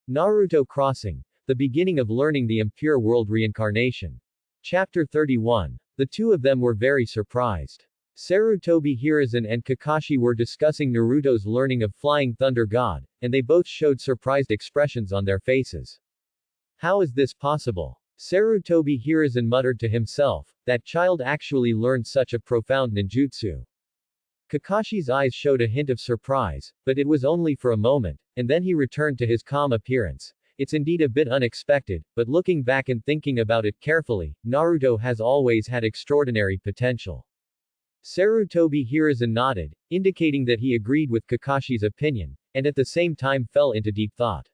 Naruto Crossing. The beginning of learning the Impure World Reincarnation. Chapter 31. The two of them were very surprised. Sarutobi Hiruzen and Kakashi were discussing Naruto's learning of Flying Thunder God, and they both showed surprised expressions on their faces. How is this possible? Sarutobi Hiruzen muttered to himself, that child actually learned such a profound ninjutsu. Kakashi's eyes showed a hint of surprise, but it was only for a moment, and then he returned to his calm appearance. It's indeed a bit unexpected, but looking back and thinking about it carefully, Naruto has always had extraordinary potential. Sarutobi Hiruzen nodded, indicating that he agreed with Kakashi's opinion, and at the same time fell into deep thought.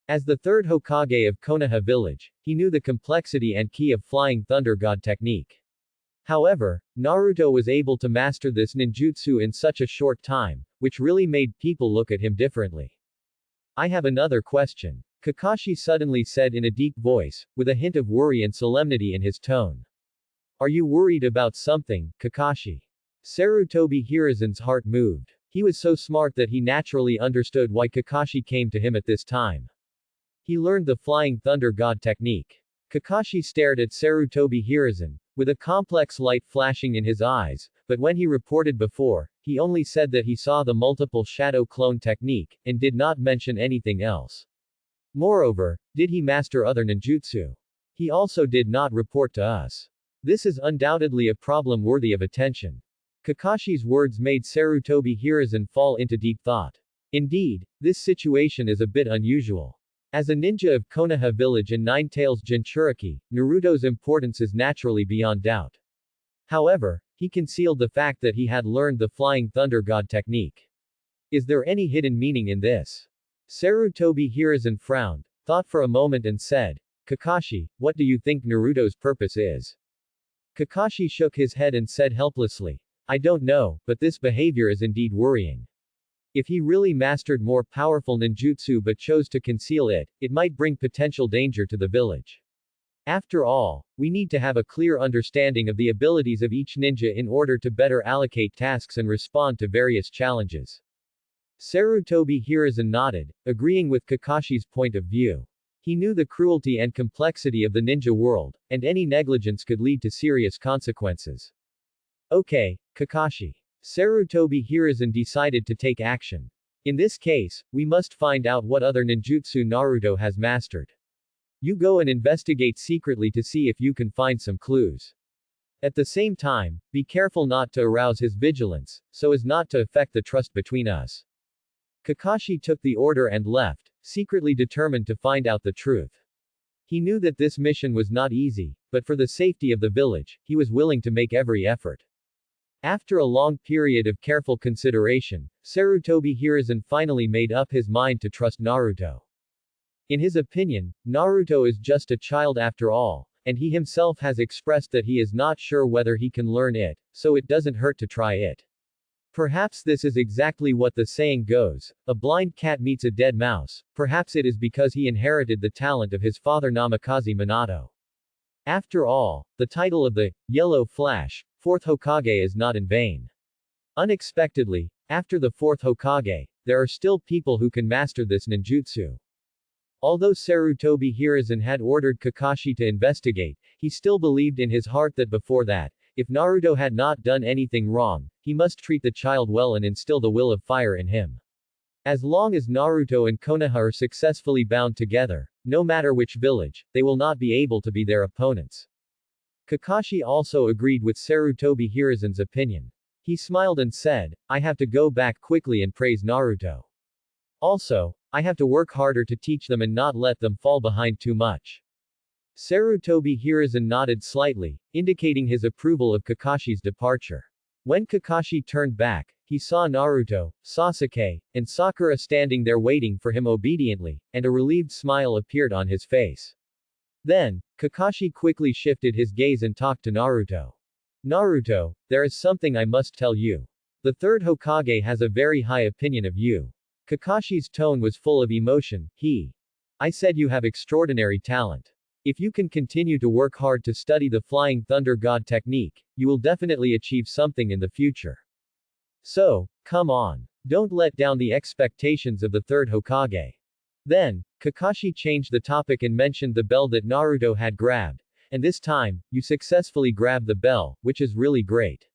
As the third Hokage of Konoha village, he knew the complexity and key of Flying Thunder God technique. However, Naruto was able to master this ninjutsu in such a short time, which really made people look at him differently. I have another question. Kakashi suddenly said in a deep voice, with a hint of worry and solemnity in his tone. Are you worried about something, Kakashi? Sarutobi Hiruzen's heart moved. He was so smart that he naturally understood why Kakashi came to him at this time. He learned the Flying Thunder God technique. Kakashi stared at Sarutobi Hiruzen, with a complex light flashing in his eyes, but when he reported before, he only said that he saw the multiple shadow clone technique, and did not mention anything else. Moreover, did he master other ninjutsu? He also did not report to us. This is undoubtedly a problem worthy of attention. Kakashi's words made Sarutobi Hiruzen fall into deep thought. Indeed, this situation is a bit unusual. As a ninja of Konoha village and Nine Tails Jinchuriki, Naruto's importance is naturally beyond doubt. However, he concealed the fact that he had learned the Flying Thunder God technique. Is there any hidden meaning in this? Sarutobi Hiruzen frowned, thought for a moment and said, Kakashi, what do you think Naruto's purpose is? Kakashi shook his head and said helplessly, I don't know, but this behavior is indeed worrying. If he really mastered more powerful ninjutsu but chose to conceal it, it might bring potential danger to the village. After all, we need to have a clear understanding of the abilities of each ninja in order to better allocate tasks and respond to various challenges. Sarutobi Hiruzen nodded, agreeing with Kakashi's point of view. He knew the cruelty and complexity of the ninja world, and any negligence could lead to serious consequences. Okay, Kakashi. Sarutobi Hiruzen decided to take action. In this case, we must find out what other ninjutsu Naruto has mastered. You go and investigate secretly to see if you can find some clues. At the same time, be careful not to arouse his vigilance, so as not to affect the trust between us. Kakashi took the order and left, secretly determined to find out the truth. He knew that this mission was not easy, but for the safety of the village, he was willing to make every effort. After a long period of careful consideration, Sarutobi Hiruzen finally made up his mind to trust Naruto. In his opinion, Naruto is just a child after all, and he himself has expressed that he is not sure whether he can learn it, so it doesn't hurt to try it. Perhaps this is exactly what the saying goes, a blind cat meets a dead mouse. Perhaps it is because he inherited the talent of his father Namikaze Minato. After all, the title of the Yellow Flash, fourth Hokage is not in vain. Unexpectedly, after the fourth Hokage, there are still people who can master this ninjutsu. Although Sarutobi Hiruzen had ordered Kakashi to investigate, he still believed in his heart that before that, if Naruto had not done anything wrong, he must treat the child well and instill the will of fire in him. As long as Naruto and Konoha are successfully bound together, no matter which village, they will not be able to be their opponents. Kakashi also agreed with Sarutobi Hiruzen's opinion. He smiled and said, I have to go back quickly and praise Naruto. Also, I have to work harder to teach them and not let them fall behind too much. Sarutobi Hiruzen nodded slightly, indicating his approval of Kakashi's departure. When Kakashi turned back, he saw Naruto, Sasuke, and Sakura standing there waiting for him obediently, and a relieved smile appeared on his face. Then, Kakashi quickly shifted his gaze and talked to Naruto. Naruto, there is something I must tell you. The third Hokage has a very high opinion of you. Kakashi's tone was full of emotion. I said you have extraordinary talent. If you can continue to work hard to study the Flying Thunder God technique, you will definitely achieve something in the future. So, come on. Don't let down the expectations of the third Hokage. Then, Kakashi changed the topic and mentioned the bell that Naruto had grabbed. And this time, you successfully grabbed the bell, which is really great.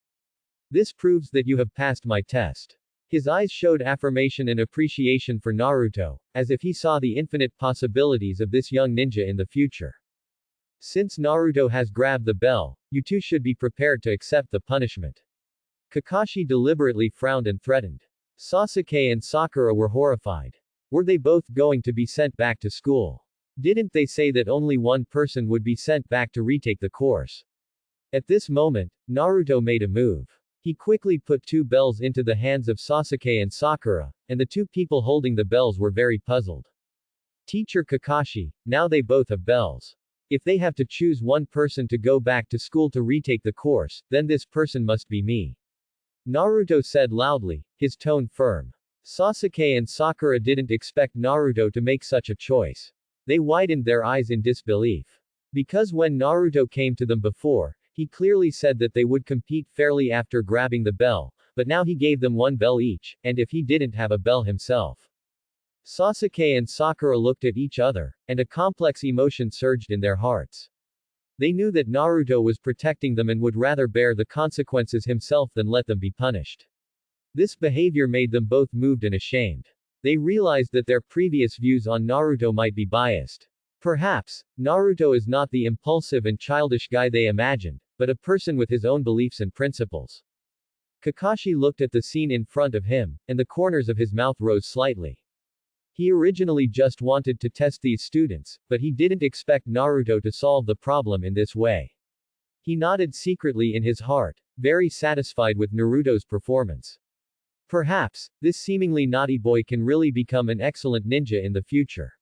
This proves that you have passed my test. His eyes showed affirmation and appreciation for Naruto, as if he saw the infinite possibilities of this young ninja in the future. Since Naruto has grabbed the bell, you two should be prepared to accept the punishment. Kakashi deliberately frowned and threatened. Sasuke and Sakura were horrified. Were they both going to be sent back to school? Didn't they say that only one person would be sent back to retake the course? At this moment, Naruto made a move. He quickly put two bells into the hands of Sasuke and Sakura, and the two people holding the bells were very puzzled. Teacher Kakashi, now they both have bells. If they have to choose one person to go back to school to retake the course, then this person must be me. Naruto said loudly, his tone firm. Sasuke and Sakura didn't expect Naruto to make such a choice. They widened their eyes in disbelief. Because when Naruto came to them before, he clearly said that they would compete fairly after grabbing the bell, but now he gave them one bell each, and if he didn't have a bell himself. Sasuke and Sakura looked at each other, and a complex emotion surged in their hearts. They knew that Naruto was protecting them and would rather bear the consequences himself than let them be punished. This behavior made them both moved and ashamed. They realized that their previous views on Naruto might be biased. Perhaps, Naruto is not the impulsive and childish guy they imagined, but a person with his own beliefs and principles. Kakashi looked at the scene in front of him, and the corners of his mouth rose slightly. He originally just wanted to test these students, but he didn't expect Naruto to solve the problem in this way. He nodded secretly in his heart, very satisfied with Naruto's performance. Perhaps, this seemingly naughty boy can really become an excellent ninja in the future.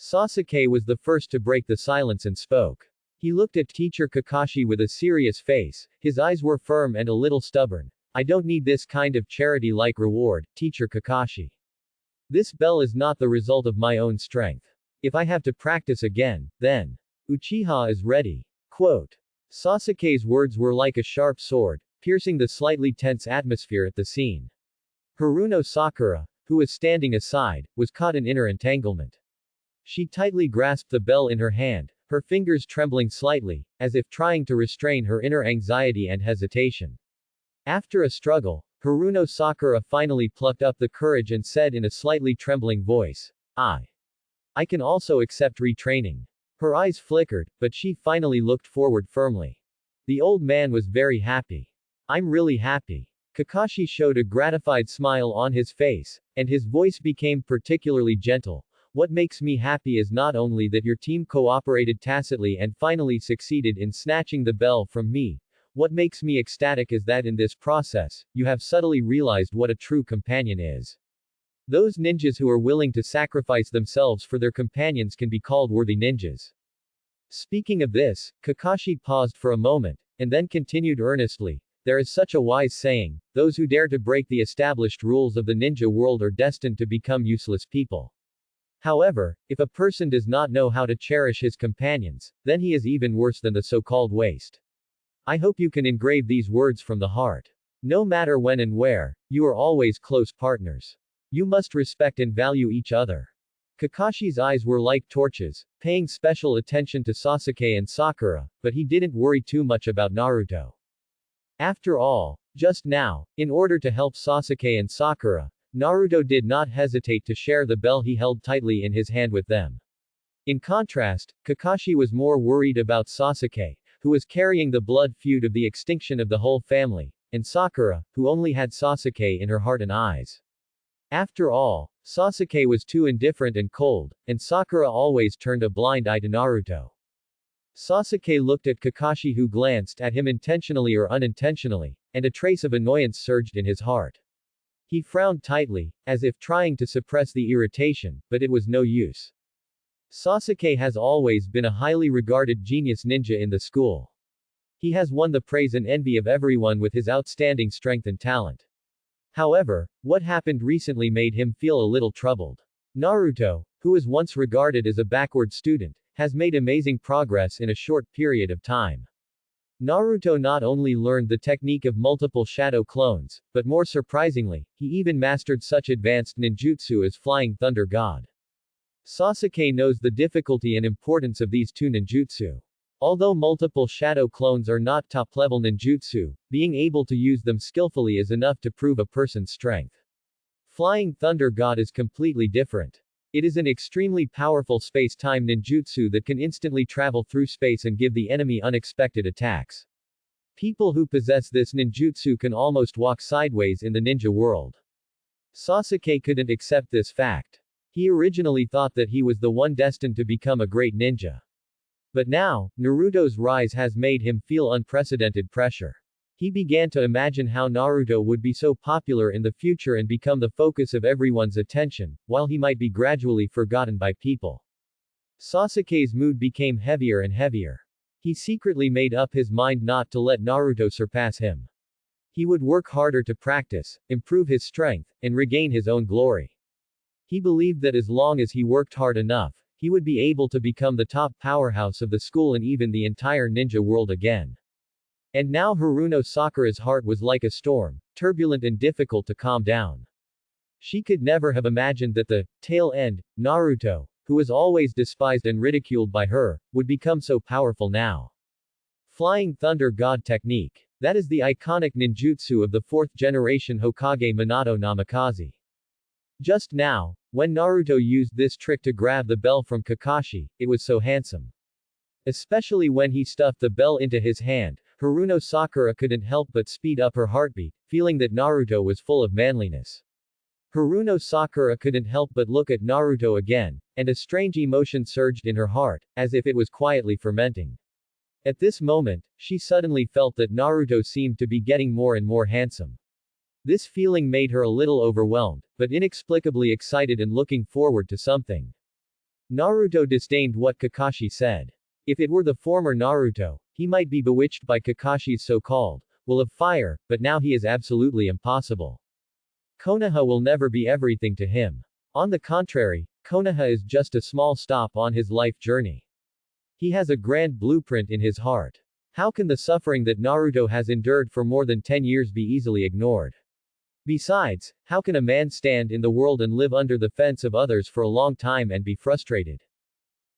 Sasuke was the first to break the silence and spoke. He looked at teacher Kakashi with a serious face, his eyes were firm and a little stubborn. I don't need this kind of charity-like reward, teacher Kakashi. This bell is not the result of my own strength. If I have to practice again, then Uchiha is ready. Quote. Sasuke's words were like a sharp sword, piercing the slightly tense atmosphere at the scene. Haruno Sakura, who was standing aside, was caught in inner entanglement. She tightly grasped the bell in her hand, her fingers trembling slightly, as if trying to restrain her inner anxiety and hesitation. After a struggle, Haruno Sakura finally plucked up the courage and said in a slightly trembling voice, I can also accept retraining. Her eyes flickered, but she finally looked forward firmly. The old man was very happy. I'm really happy. Kakashi showed a gratified smile on his face, and his voice became particularly gentle. What makes me happy is not only that your team cooperated tacitly and finally succeeded in snatching the bell from me. What makes me ecstatic is that in this process, you have subtly realized what a true companion is. Those ninjas who are willing to sacrifice themselves for their companions can be called worthy ninjas. Speaking of this, Kakashi paused for a moment, and then continued earnestly. There is such a wise saying, those who dare to break the established rules of the ninja world are destined to become useless people. However, if a person does not know how to cherish his companions, then he is even worse than the so-called waste. I hope you can engrave these words from the heart. No matter when and where, you are always close partners. You must respect and value each other. Kakashi's eyes were like torches, paying special attention to Sasuke and Sakura, but he didn't worry too much about Naruto. After all, just now, in order to help Sasuke and Sakura, Naruto did not hesitate to share the bell he held tightly in his hand with them. In contrast, Kakashi was more worried about Sasuke, who was carrying the blood feud of the extinction of the whole family, and Sakura, who only had Sasuke in her heart and eyes. After all, Sasuke was too indifferent and cold, and Sakura always turned a blind eye to Naruto. Sasuke looked at Kakashi, who glanced at him intentionally or unintentionally, and a trace of annoyance surged in his heart. He frowned tightly, as if trying to suppress the irritation, but it was no use. Sasuke has always been a highly regarded genius ninja in the school. He has won the praise and envy of everyone with his outstanding strength and talent. However, what happened recently made him feel a little troubled. Naruto, who was once regarded as a backward student, has made amazing progress in a short period of time. Naruto not only learned the technique of multiple shadow clones, but more surprisingly, he even mastered such advanced ninjutsu as Flying Thunder God. Sasuke knows the difficulty and importance of these two ninjutsu. Although multiple shadow clones are not top-level ninjutsu, being able to use them skillfully is enough to prove a person's strength. Flying Thunder God is completely different. It is an extremely powerful space-time ninjutsu that can instantly travel through space and give the enemy unexpected attacks. People who possess this ninjutsu can almost walk sideways in the ninja world. Sasuke couldn't accept this fact. He originally thought that he was the one destined to become a great ninja. But now, Naruto's rise has made him feel unprecedented pressure. He began to imagine how Naruto would be so popular in the future and become the focus of everyone's attention, while he might be gradually forgotten by people. Sasuke's mood became heavier and heavier. He secretly made up his mind not to let Naruto surpass him. He would work harder to practice, improve his strength, and regain his own glory. He believed that as long as he worked hard enough, he would be able to become the top powerhouse of the school and even the entire ninja world again. And now Haruno Sakura's heart was like a storm, turbulent and difficult to calm down. She could never have imagined that the tail end, Naruto, who was always despised and ridiculed by her, would become so powerful now. Flying Thunder God Technique. That is the iconic ninjutsu of the 4th generation Hokage Minato Namikaze. Just now, when Naruto used this trick to grab the bell from Kakashi, it was so handsome. Especially when he stuffed the bell into his hand, Haruno Sakura couldn't help but speed up her heartbeat, feeling that Naruto was full of manliness. Haruno Sakura couldn't help but look at Naruto again, and a strange emotion surged in her heart, as if it was quietly fermenting. At this moment, she suddenly felt that Naruto seemed to be getting more and more handsome. This feeling made her a little overwhelmed, but inexplicably excited and looking forward to something. Naruto disdained what Kakashi said. If it were the former Naruto, he might be bewitched by Kakashi's so-called will of fire, but now he is absolutely impossible. Konoha will never be everything to him. On the contrary, Konoha is just a small stop on his life journey. He has a grand blueprint in his heart. How can the suffering that Naruto has endured for more than 10 years be easily ignored? Besides, how can a man stand in the world and live under the fence of others for a long time and be frustrated?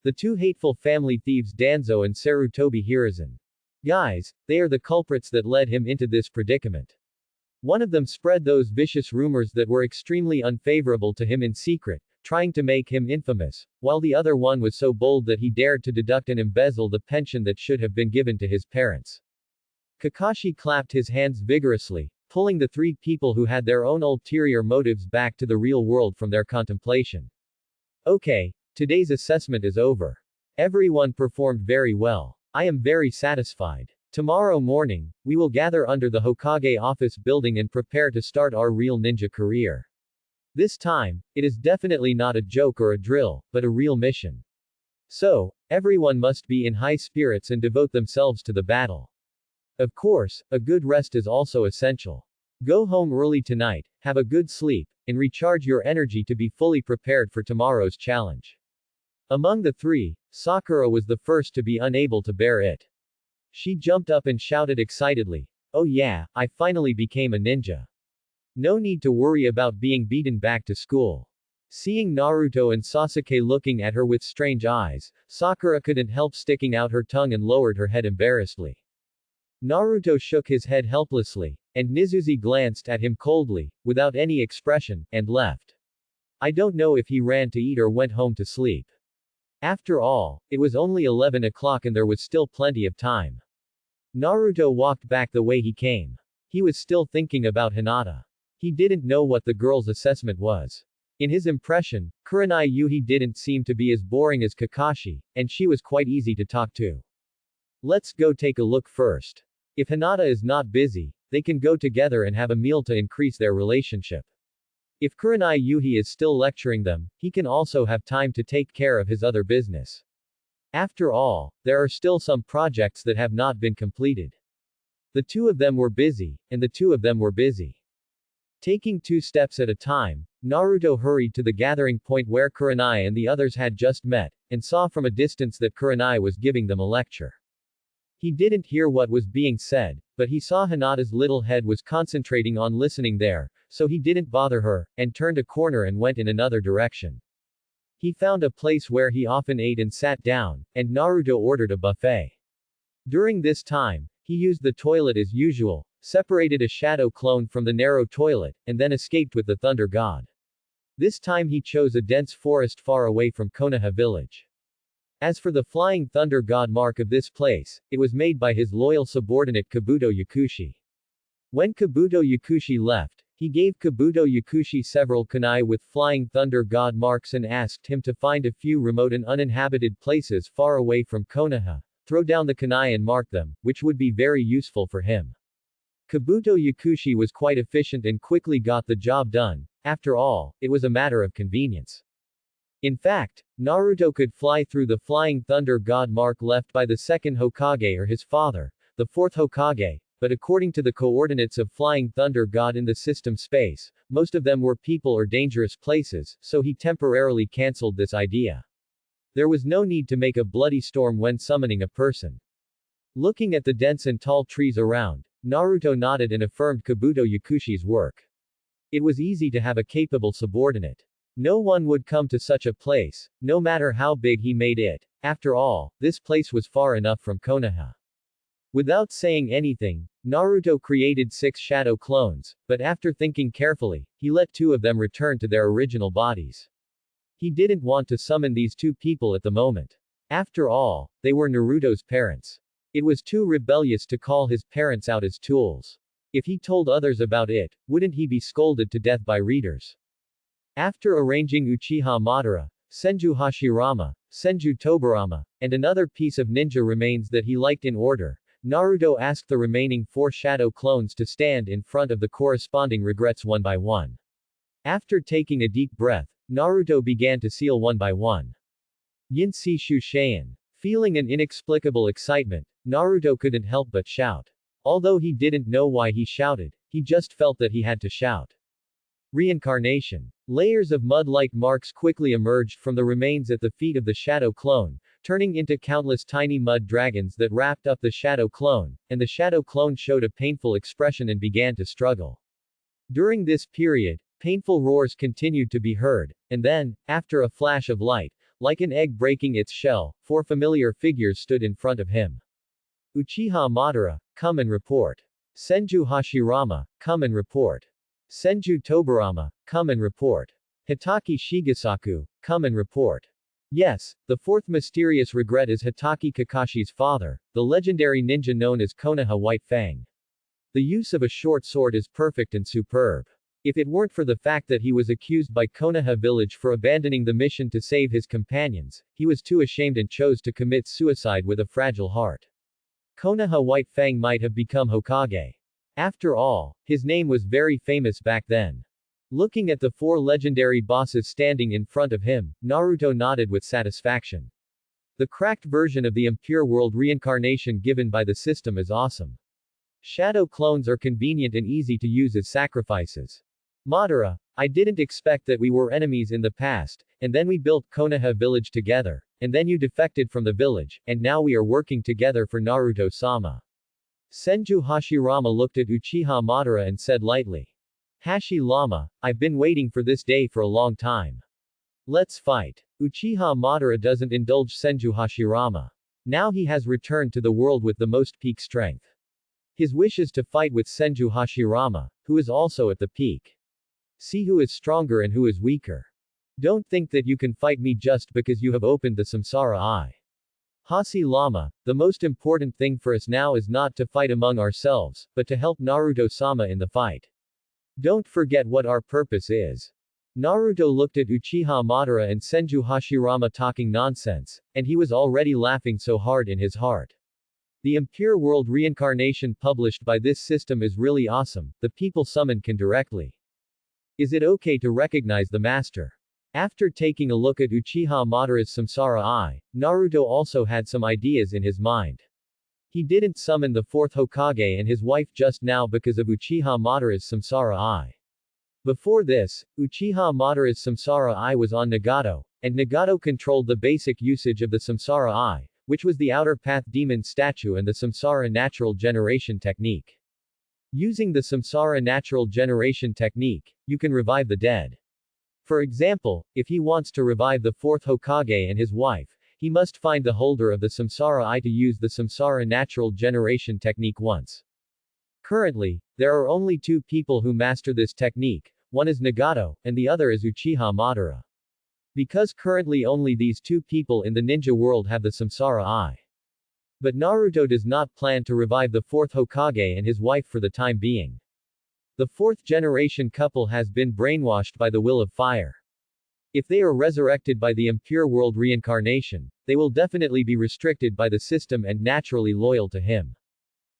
The two hateful family thieves Danzo and Sarutobi Hiruzen. Guys, they are the culprits that led him into this predicament. One of them spread those vicious rumors that were extremely unfavorable to him in secret, trying to make him infamous, while the other one was so bold that he dared to deduct and embezzle the pension that should have been given to his parents. Kakashi clapped his hands vigorously, pulling the three people who had their own ulterior motives back to the real world from their contemplation. Okay, today's assessment is over. Everyone performed very well. I am very satisfied. Tomorrow morning, we will gather under the Hokage office building and prepare to start our real ninja career. This time, it is definitely not a joke or a drill, but a real mission. So, everyone must be in high spirits and devote themselves to the battle. Of course, a good rest is also essential. Go home early tonight, have a good sleep, and recharge your energy to be fully prepared for tomorrow's challenge. Among the three, Sakura was the first to be unable to bear it. She jumped up and shouted excitedly, "Oh yeah, I finally became a ninja. No need to worry about being beaten back to school." Seeing Naruto and Sasuke looking at her with strange eyes, Sakura couldn't help sticking out her tongue and lowered her head embarrassedly. Naruto shook his head helplessly, and Nizuzi glanced at him coldly, without any expression, and left. I don't know if he ran to eat or went home to sleep. After all, it was only 11 o'clock and there was still plenty of time. Naruto walked back the way he came. He was still thinking about Hinata. He didn't know what the girl's assessment was. In his impression, Kurenai Yuhi didn't seem to be as boring as Kakashi, and she was quite easy to talk to. Let's go take a look first. If Hinata is not busy, they can go together and have a meal to increase their relationship. If Kurenai Yuhi is still lecturing them, he can also have time to take care of his other business. After all, there are still some projects that have not been completed. The two of them were busy, and the two of them were busy. Taking 2 steps at a time, Naruto hurried to the gathering point where Kurenai and the others had just met, and saw from a distance that Kurenai was giving them a lecture. He didn't hear what was being said, but he saw Hinata's little head was concentrating on listening there, so he didn't bother her, and turned a corner and went in another direction. He found a place where he often ate and sat down, and Naruto ordered a buffet. During this time, he used the toilet as usual, separated a shadow clone from the narrow toilet, and then escaped with the Thunder God. This time he chose a dense forest far away from Konoha village. As for the flying Thunder God mark of this place, it was made by his loyal subordinate Kabuto Yakushi. When Kabuto Yakushi left, he gave Kabuto Yakushi several kunai with flying Thunder God marks and asked him to find a few remote and uninhabited places far away from Konoha, throw down the kunai and mark them, which would be very useful for him. Kabuto Yakushi was quite efficient and quickly got the job done. After all, it was a matter of convenience. In fact, Naruto could fly through the flying Thunder God mark left by the second Hokage or his father, the fourth Hokage, but according to the coordinates of flying Thunder God in the system space, most of them were people or dangerous places, so he temporarily cancelled this idea. There was no need to make a bloody storm when summoning a person. Looking at the dense and tall trees around, Naruto nodded and affirmed Kabuto Yakushi's work. It was easy to have a capable subordinate. No one would come to such a place, no matter how big he made it. After all, this place was far enough from Konoha. Without saying anything, Naruto created 6 shadow clones, but after thinking carefully, he let 2 of them return to their original bodies. He didn't want to summon these 2 people at the moment. After all, they were Naruto's parents. It was too rebellious to call his parents out as tools. If he told others about it, wouldn't he be scolded to death by readers? After arranging Uchiha Madara, Senju Hashirama, Senju Tobirama, and another piece of ninja remains that he liked in order, Naruto asked the remaining 4 shadow clones to stand in front of the corresponding regrets one by one. After taking a deep breath, Naruto began to seal one by one. Yinsi Shushayan. Feeling an inexplicable excitement, Naruto couldn't help but shout. Although he didn't know why he shouted, he just felt that he had to shout. Reincarnation. Layers of mud-like marks quickly emerged from the remains at the feet of the shadow clone, turning into countless tiny mud dragons that wrapped up the shadow clone, and the shadow clone showed a painful expression and began to struggle. During this period, painful roars continued to be heard, and then, after a flash of light, like an egg breaking its shell, 4 familiar figures stood in front of him. Uchiha Madara, come and report. Senju Hashirama, come and report. Senju Tobirama, come and report. Hitaki Shigesaku, come and report. Yes, the 4th mysterious regret is Hitaki Kakashi's father, the legendary ninja known as Konoha White Fang. The use of a short sword is perfect and superb. If it weren't for the fact that he was accused by Konoha village for abandoning the mission to save his companions, he was too ashamed and chose to commit suicide with a fragile heart. Konoha White Fang might have become Hokage. After all, his name was very famous back then. Looking at the 4 legendary bosses standing in front of him, Naruto nodded with satisfaction. The cracked version of the Impure World reincarnation given by the system is awesome. Shadow clones are convenient and easy to use as sacrifices. Madara, I didn't expect that we were enemies in the past, and then we built Konoha village together, and then you defected from the village, and now we are working together for Naruto-sama. Senju Hashirama looked at Uchiha Madara and said lightly. Hashi-lama, I've been waiting for this day for a long time. Let's fight. Uchiha Madara doesn't indulge Senju Hashirama. Now he has returned to the world with the most peak strength. His wish is to fight with Senju Hashirama, who is also at the peak. See who is stronger and who is weaker. Don't think that you can fight me just because you have opened the Samsara Eye. Hashi-lama, the most important thing for us now is not to fight among ourselves, but to help Naruto-sama in the fight. Don't forget what our purpose is. Naruto looked at Uchiha Madara and Senju Hashirama talking nonsense, and he was already laughing so hard in his heart. The Impure World reincarnation published by this system is really awesome, the people summoned can directly. Is it okay to recognize the master? After taking a look at Uchiha Madara's Samsara Eye, Naruto also had some ideas in his mind. He didn't summon the 4th Hokage and his wife just now because of Uchiha Madara's Samsara Eye. Before this, Uchiha Madara's Samsara Eye was on Nagato, and Nagato controlled the basic usage of the Samsara Eye, which was the Outer Path Demon statue and the Samsara Natural Generation technique. Using the Samsara Natural Generation technique, you can revive the dead. For example, if he wants to revive the fourth Hokage and his wife, he must find the holder of the Samsara Eye to use the Samsara natural generation technique once. Currently, there are only two people who master this technique, one is Nagato, and the other is Uchiha Madara. Because currently only these two people in the ninja world have the Samsara Eye. But Naruto does not plan to revive the fourth Hokage and his wife for the time being. The fourth generation couple has been brainwashed by the will of fire. If they are resurrected by the impure world reincarnation, they will definitely be restricted by the system and naturally loyal to him.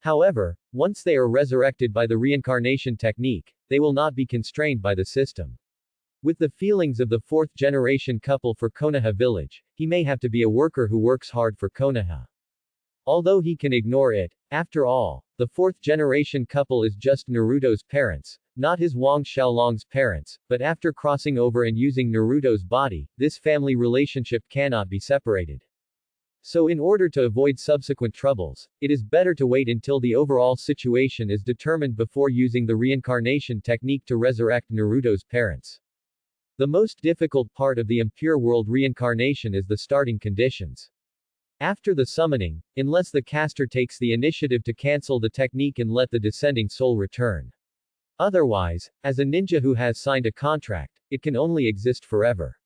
However, once they are resurrected by the reincarnation technique, they will not be constrained by the system. With the feelings of the fourth generation couple for Konoha village, he may have to be a worker who works hard for Konoha. Although he can ignore it, after all, the fourth generation couple is just Naruto's parents, not his Wang Xiaolong's parents, but after crossing over and using Naruto's body, this family relationship cannot be separated. So in order to avoid subsequent troubles, it is better to wait until the overall situation is determined before using the reincarnation technique to resurrect Naruto's parents. The most difficult part of the impure world reincarnation is the starting conditions. After the summoning, unless the caster takes the initiative to cancel the technique and let the descending soul return. Otherwise, as a ninja who has signed a contract, it can only exist forever.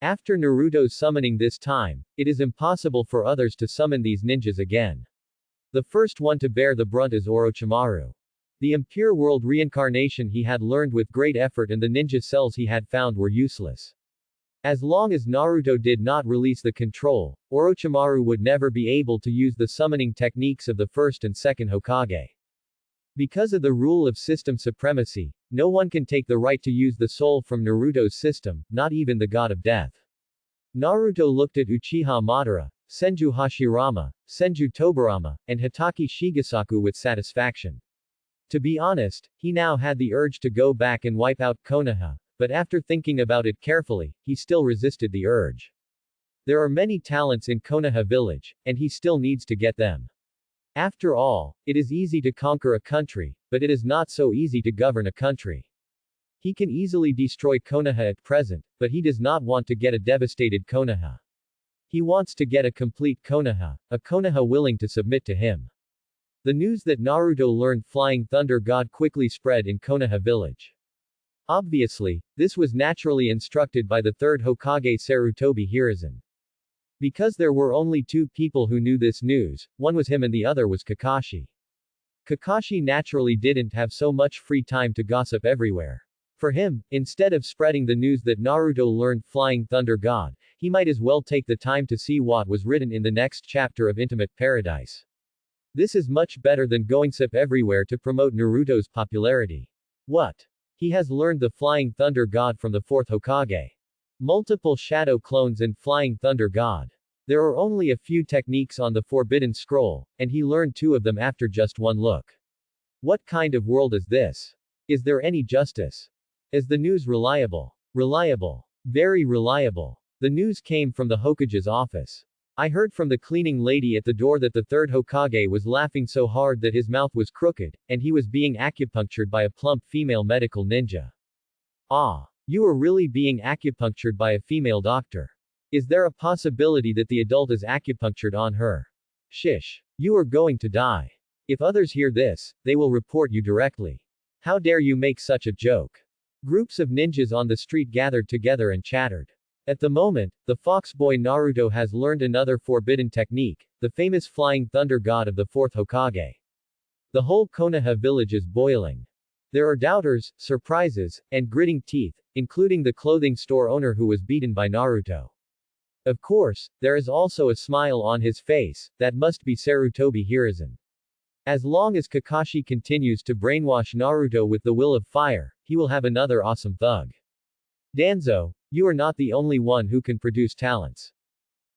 After Naruto's summoning this time, it is impossible for others to summon these ninjas again. The first one to bear the brunt is Orochimaru. The impure world reincarnation he had learned with great effort and the ninja cells he had found were useless. As long as Naruto did not release the control, Orochimaru would never be able to use the summoning techniques of the first and second Hokage. Because of the rule of system supremacy, no one can take the right to use the soul from Naruto's system, not even the god of death. Naruto looked at Uchiha Madara, Senju Hashirama, Senju Tobirama, and Hitaki Shigesaku with satisfaction. To be honest, he now had the urge to go back and wipe out Konoha, but after thinking about it carefully, he still resisted the urge. There are many talents in Konoha village, and he still needs to get them. After all, it is easy to conquer a country, but it is not so easy to govern a country. He can easily destroy Konoha at present, but he does not want to get a devastated Konoha. He wants to get a complete Konoha, a Konoha willing to submit to him. The news that Naruto learned Flying Thunder God quickly spread in Konoha village. Obviously, this was naturally instructed by the third Hokage Sarutobi Hiruzen. Because there were only two people who knew this news, one was him and the other was Kakashi. Kakashi naturally didn't have so much free time to gossip everywhere. For him, instead of spreading the news that Naruto learned Flying Thunder God, he might as well take the time to see what was written in the next chapter of Intimate Paradise. This is much better than going sip everywhere to promote Naruto's popularity. What? He has learned the Flying Thunder God from the fourth Hokage. Multiple shadow clones and Flying Thunder God. There are only a few techniques on the Forbidden Scroll, and he learned two of them after just one look. What kind of world is this? Is there any justice? Is the news reliable? Reliable. Very reliable. The news came from the Hokage's office. I heard from the cleaning lady at the door that the third Hokage was laughing so hard that his mouth was crooked, and he was being acupunctured by a plump female medical ninja. Ah. You are really being acupunctured by a female doctor. Is there a possibility that the adult is acupunctured on her? Shish. You are going to die. If others hear this, they will report you directly. How dare you make such a joke? Groups of ninjas on the street gathered together and chattered. At the moment, the fox boy Naruto has learned another forbidden technique, the famous Flying Thunder God of the fourth Hokage. The whole Konoha village is boiling. There are doubters, surprises, and gritting teeth, including the clothing store owner who was beaten by Naruto. Of course, there is also a smile on his face, that must be Sarutobi Hiruzen. As long as Kakashi continues to brainwash Naruto with the will of fire, he will have another awesome thug. Danzo, you are not the only one who can produce talents.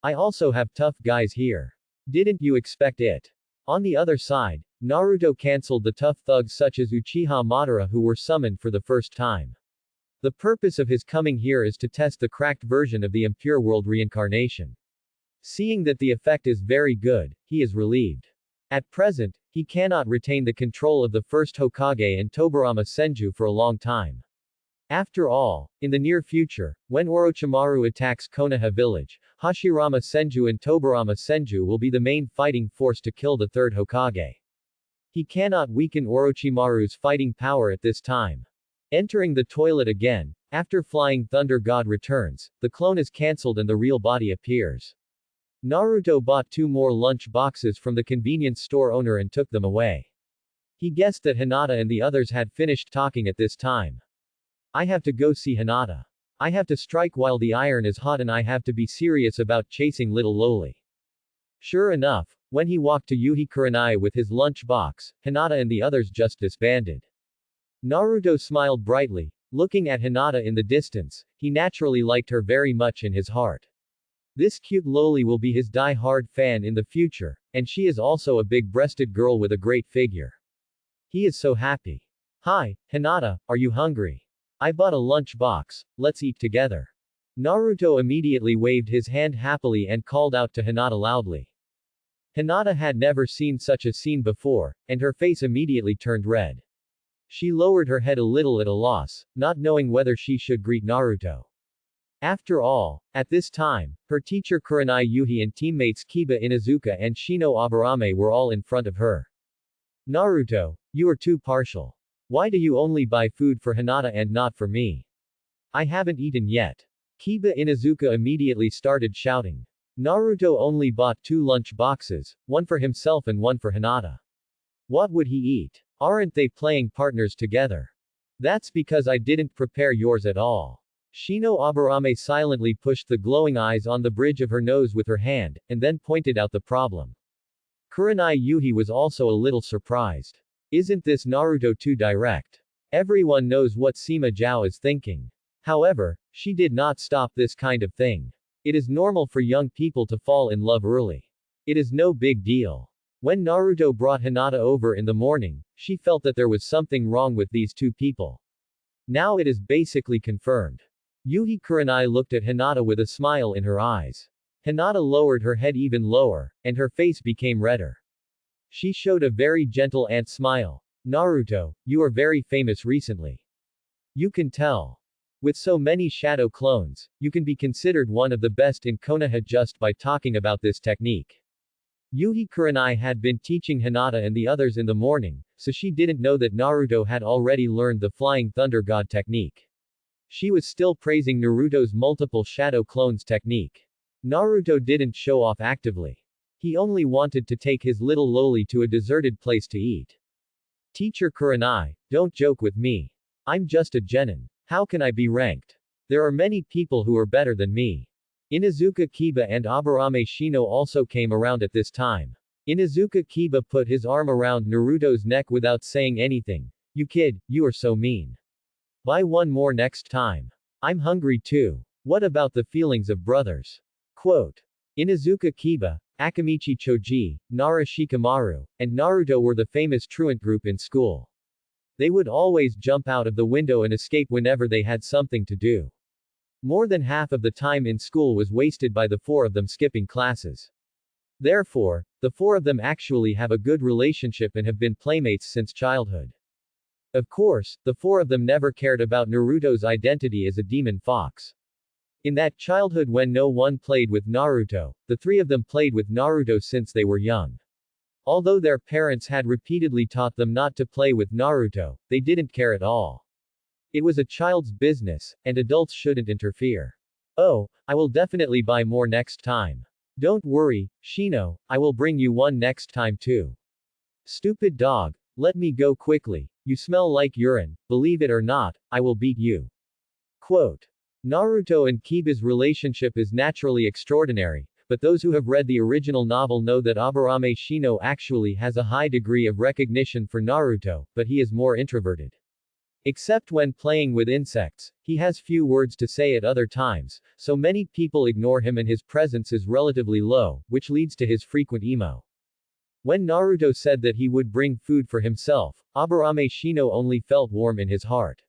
I also have tough guys here. Didn't you expect it? On the other side, Naruto cancelled the tough thugs such as Uchiha Madara who were summoned for the first time. The purpose of his coming here is to test the cracked version of the impure world reincarnation. Seeing that the effect is very good, he is relieved. At present, he cannot retain the control of the first Hokage and Tobirama Senju for a long time. After all, in the near future, when Orochimaru attacks Konoha village, Hashirama Senju and Tobarama Senju will be the main fighting force to kill the third Hokage. He cannot weaken Orochimaru's fighting power at this time. Entering the toilet again, after Flying Thunder God returns, the clone is cancelled and the real body appears. Naruto bought 2 more lunch boxes from the convenience store owner and took them away. He guessed that Hinata and the others had finished talking at this time. I have to go see Hinata. I have to strike while the iron is hot and I have to be serious about chasing little Loli. Sure enough, when he walked to Yuhi Kurenai with his lunch box, Hinata and the others just disbanded. Naruto smiled brightly, looking at Hinata in the distance. He naturally liked her very much in his heart. This cute Loli will be his die-hard fan in the future, and she is also a big-breasted girl with a great figure. He is so happy. Hi, Hinata, are you hungry? I bought a lunch box, let's eat together. Naruto immediately waved his hand happily and called out to Hinata loudly. Hinata had never seen such a scene before, and her face immediately turned red. She lowered her head a little at a loss, not knowing whether she should greet Naruto. After all, at this time, her teacher Kurenai Yuhi and teammates Kiba Inuzuka and Shino Aburame were all in front of her. Naruto, you are too partial. Why do you only buy food for Hinata and not for me? I haven't eaten yet. Kiba Inuzuka immediately started shouting. Naruto only bought 2 lunch boxes, one for himself and one for Hinata. What would he eat? Aren't they playing partners together? That's because I didn't prepare yours at all. Shino Aburame silently pushed the glowing eyes on the bridge of her nose with her hand, and then pointed out the problem. Kurenai Yuhi was also a little surprised. Isn't this Naruto too direct? Everyone knows what Sima Zhao is thinking. However, she did not stop this kind of thing. It is normal for young people to fall in love early. It is no big deal. When Naruto brought Hinata over in the morning, she felt that there was something wrong with these two people. Now it is basically confirmed. Yuhi Kurenai looked at Hinata with a smile in her eyes. Hinata lowered her head even lower, and her face became redder. She showed a very gentle ant smile. Naruto, you are very famous recently. You can tell. With so many shadow clones, you can be considered one of the best in Konoha just by talking about this technique. Yuhi Kurenai had been teaching Hinata and the others in the morning, so she didn't know that Naruto had already learned the Flying Thunder God technique. She was still praising Naruto's multiple shadow clones technique. Naruto didn't show off actively. He only wanted to take his little Loli to a deserted place to eat. Teacher Kurenai, don't joke with me. I'm just a genin. How can I be ranked? There are many people who are better than me. Inuzuka Kiba and Aburame Shino also came around at this time. Inuzuka Kiba put his arm around Naruto's neck without saying anything. You kid, you are so mean. Buy one more next time. I'm hungry too. What about the feelings of brothers? Quote. Inuzuka Kiba, Akamichi Choji, Nara Shikamaru, and Naruto were the famous truant group in school. They would always jump out of the window and escape whenever they had something to do. More than half of the time in school was wasted by the 4 of them skipping classes. Therefore, the 4 of them actually have a good relationship and have been playmates since childhood. Of course, the 4 of them never cared about Naruto's identity as a demon fox. In that childhood when no one played with Naruto, the 3 of them played with Naruto since they were young. Although their parents had repeatedly taught them not to play with Naruto, they didn't care at all. It was a child's business, and adults shouldn't interfere. Oh, I will definitely buy more next time. Don't worry, Shino, I will bring you one next time too. Stupid dog, let me go quickly, you smell like urine, believe it or not, I will beat you. Quote. Naruto and Kiba's relationship is naturally extraordinary, but those who have read the original novel know that Aburame Shino actually has a high degree of recognition for Naruto, but he is more introverted. Except when playing with insects, he has few words to say at other times, so many people ignore him and his presence is relatively low, which leads to his frequent emo. When Naruto said that he would bring food for himself, Aburame Shino only felt warm in his heart.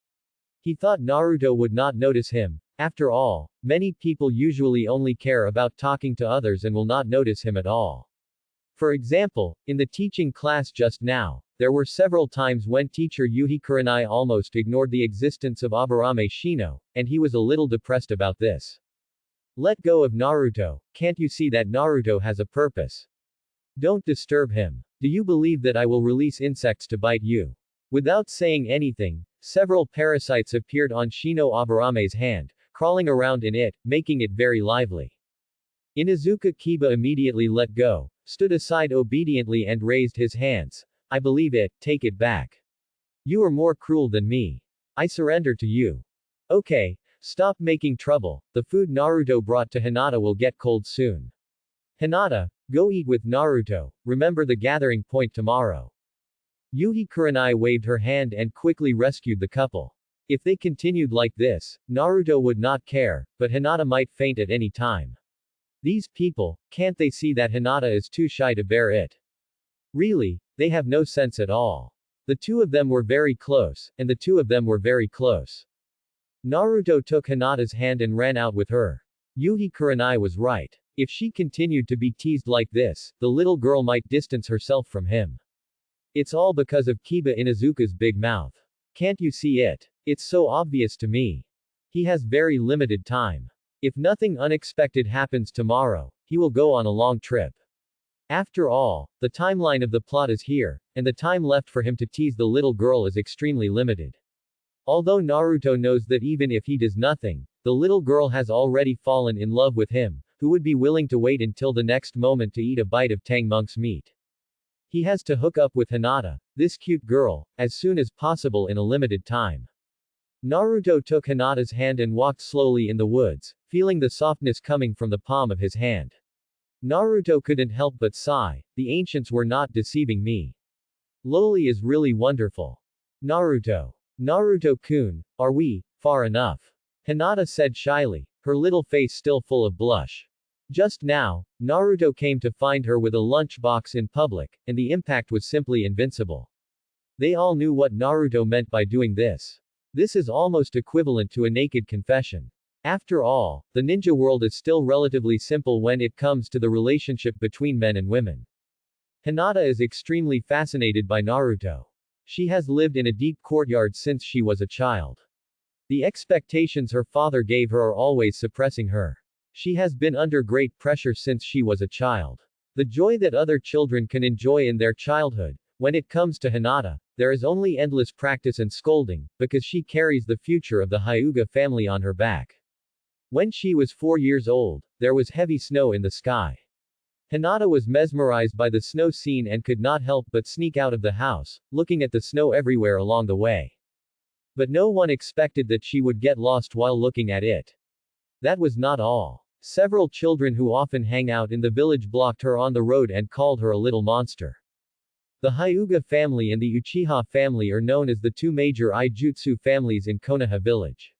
He thought Naruto would not notice him. After all, many people usually only care about talking to others and will not notice him at all. For example, in the teaching class just now, there were several times when teacher Yuhi Kurenai almost ignored the existence of Aburame Shino, and he was a little depressed about this. Let go of Naruto, can't you see that Naruto has a purpose? Don't disturb him. Do you believe that I will release insects to bite you? Without saying anything, several parasites appeared on Shino Aburame's hand, crawling around in it, making it very lively. Inuzuka Kiba immediately let go, stood aside obediently and raised his hands. I believe it, take it back. You are more cruel than me. I surrender to you. Okay, stop making trouble, the food Naruto brought to Hinata will get cold soon. Hinata, go eat with Naruto, remember the gathering point tomorrow. Yuhi Kurenai waved her hand and quickly rescued the couple. If they continued like this, Naruto would not care, but Hinata might faint at any time. These people, can't they see that Hinata is too shy to bear it? Really, they have no sense at all. The two of them were very close, and the two of them were very close. Naruto took Hinata's hand and ran out with her. Yuhi Kurenai was right. If she continued to be teased like this, the little girl might distance herself from him. It's all because of Kiba Inuzuka's big mouth. Can't you see it? It's so obvious to me. He has very limited time. If nothing unexpected happens tomorrow, he will go on a long trip. After all, the timeline of the plot is here, and the time left for him to tease the little girl is extremely limited. Although Naruto knows that even if he does nothing, the little girl has already fallen in love with him, who would be willing to wait until the next moment to eat a bite of Tang Monk's meat. He has to hook up with Hinata, this cute girl, as soon as possible in a limited time. Naruto took Hinata's hand and walked slowly in the woods, feeling the softness coming from the palm of his hand. Naruto couldn't help but sigh, the ancients were not deceiving me. Loli is really wonderful. Naruto. Naruto-kun, are we far enough? Hinata said shyly, her little face still full of blush. Just now, Naruto came to find her with a lunch box in public, and the impact was simply invincible. They all knew what Naruto meant by doing this. This is almost equivalent to a naked confession. After all, the ninja world is still relatively simple when it comes to the relationship between men and women. Hinata is extremely fascinated by Naruto. She has lived in a deep courtyard since she was a child. The expectations her father gave her are always suppressing her. She has been under great pressure since she was a child. The joy that other children can enjoy in their childhood, when it comes to Hinata, there is only endless practice and scolding, because she carries the future of the Hyuga family on her back. When she was 4 years old, there was heavy snow in the sky. Hinata was mesmerized by the snow scene and could not help but sneak out of the house, looking at the snow everywhere along the way. But no one expected that she would get lost while looking at it. That was not all. Several children who often hang out in the village blocked her on the road and called her a little monster. The Hyuga family and the Uchiha family are known as the two major Ijutsu families in Konoha village.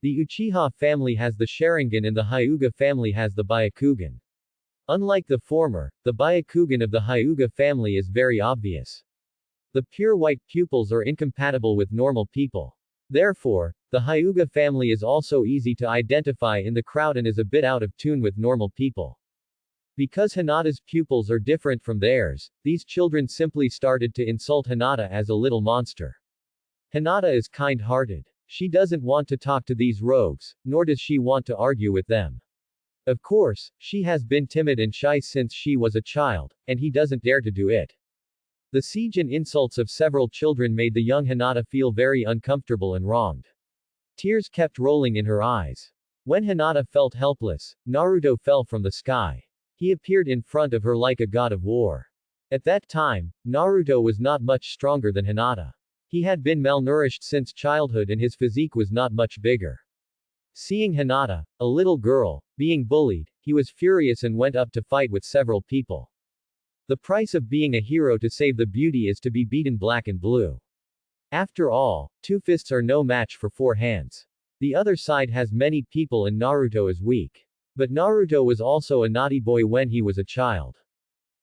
The Uchiha family has the Sharingan and the Hyuga family has the Byakugan. Unlike the former, the Byakugan of the Hyuga family is very obvious. The pure white pupils are incompatible with normal people. Therefore, the Hyuga family is also easy to identify in the crowd and is a bit out of tune with normal people. Because Hinata's pupils are different from theirs, these children simply started to insult Hinata as a little monster. Hinata is kind-hearted. She doesn't want to talk to these rogues, nor does she want to argue with them. Of course, she has been timid and shy since she was a child, and he doesn't dare to do it. The siege and insults of several children made the young Hinata feel very uncomfortable and wronged. Tears kept rolling in her eyes. When Hinata felt helpless, Naruto fell from the sky. He appeared in front of her like a god of war. At that time, Naruto was not much stronger than Hinata. He had been malnourished since childhood and his physique was not much bigger. Seeing Hinata, a little girl, being bullied, he was furious and went up to fight with several people. The price of being a hero to save the beauty is to be beaten black and blue. After all, 2 fists are no match for 4 hands. The other side has many people and Naruto is weak. But Naruto was also a naughty boy when he was a child.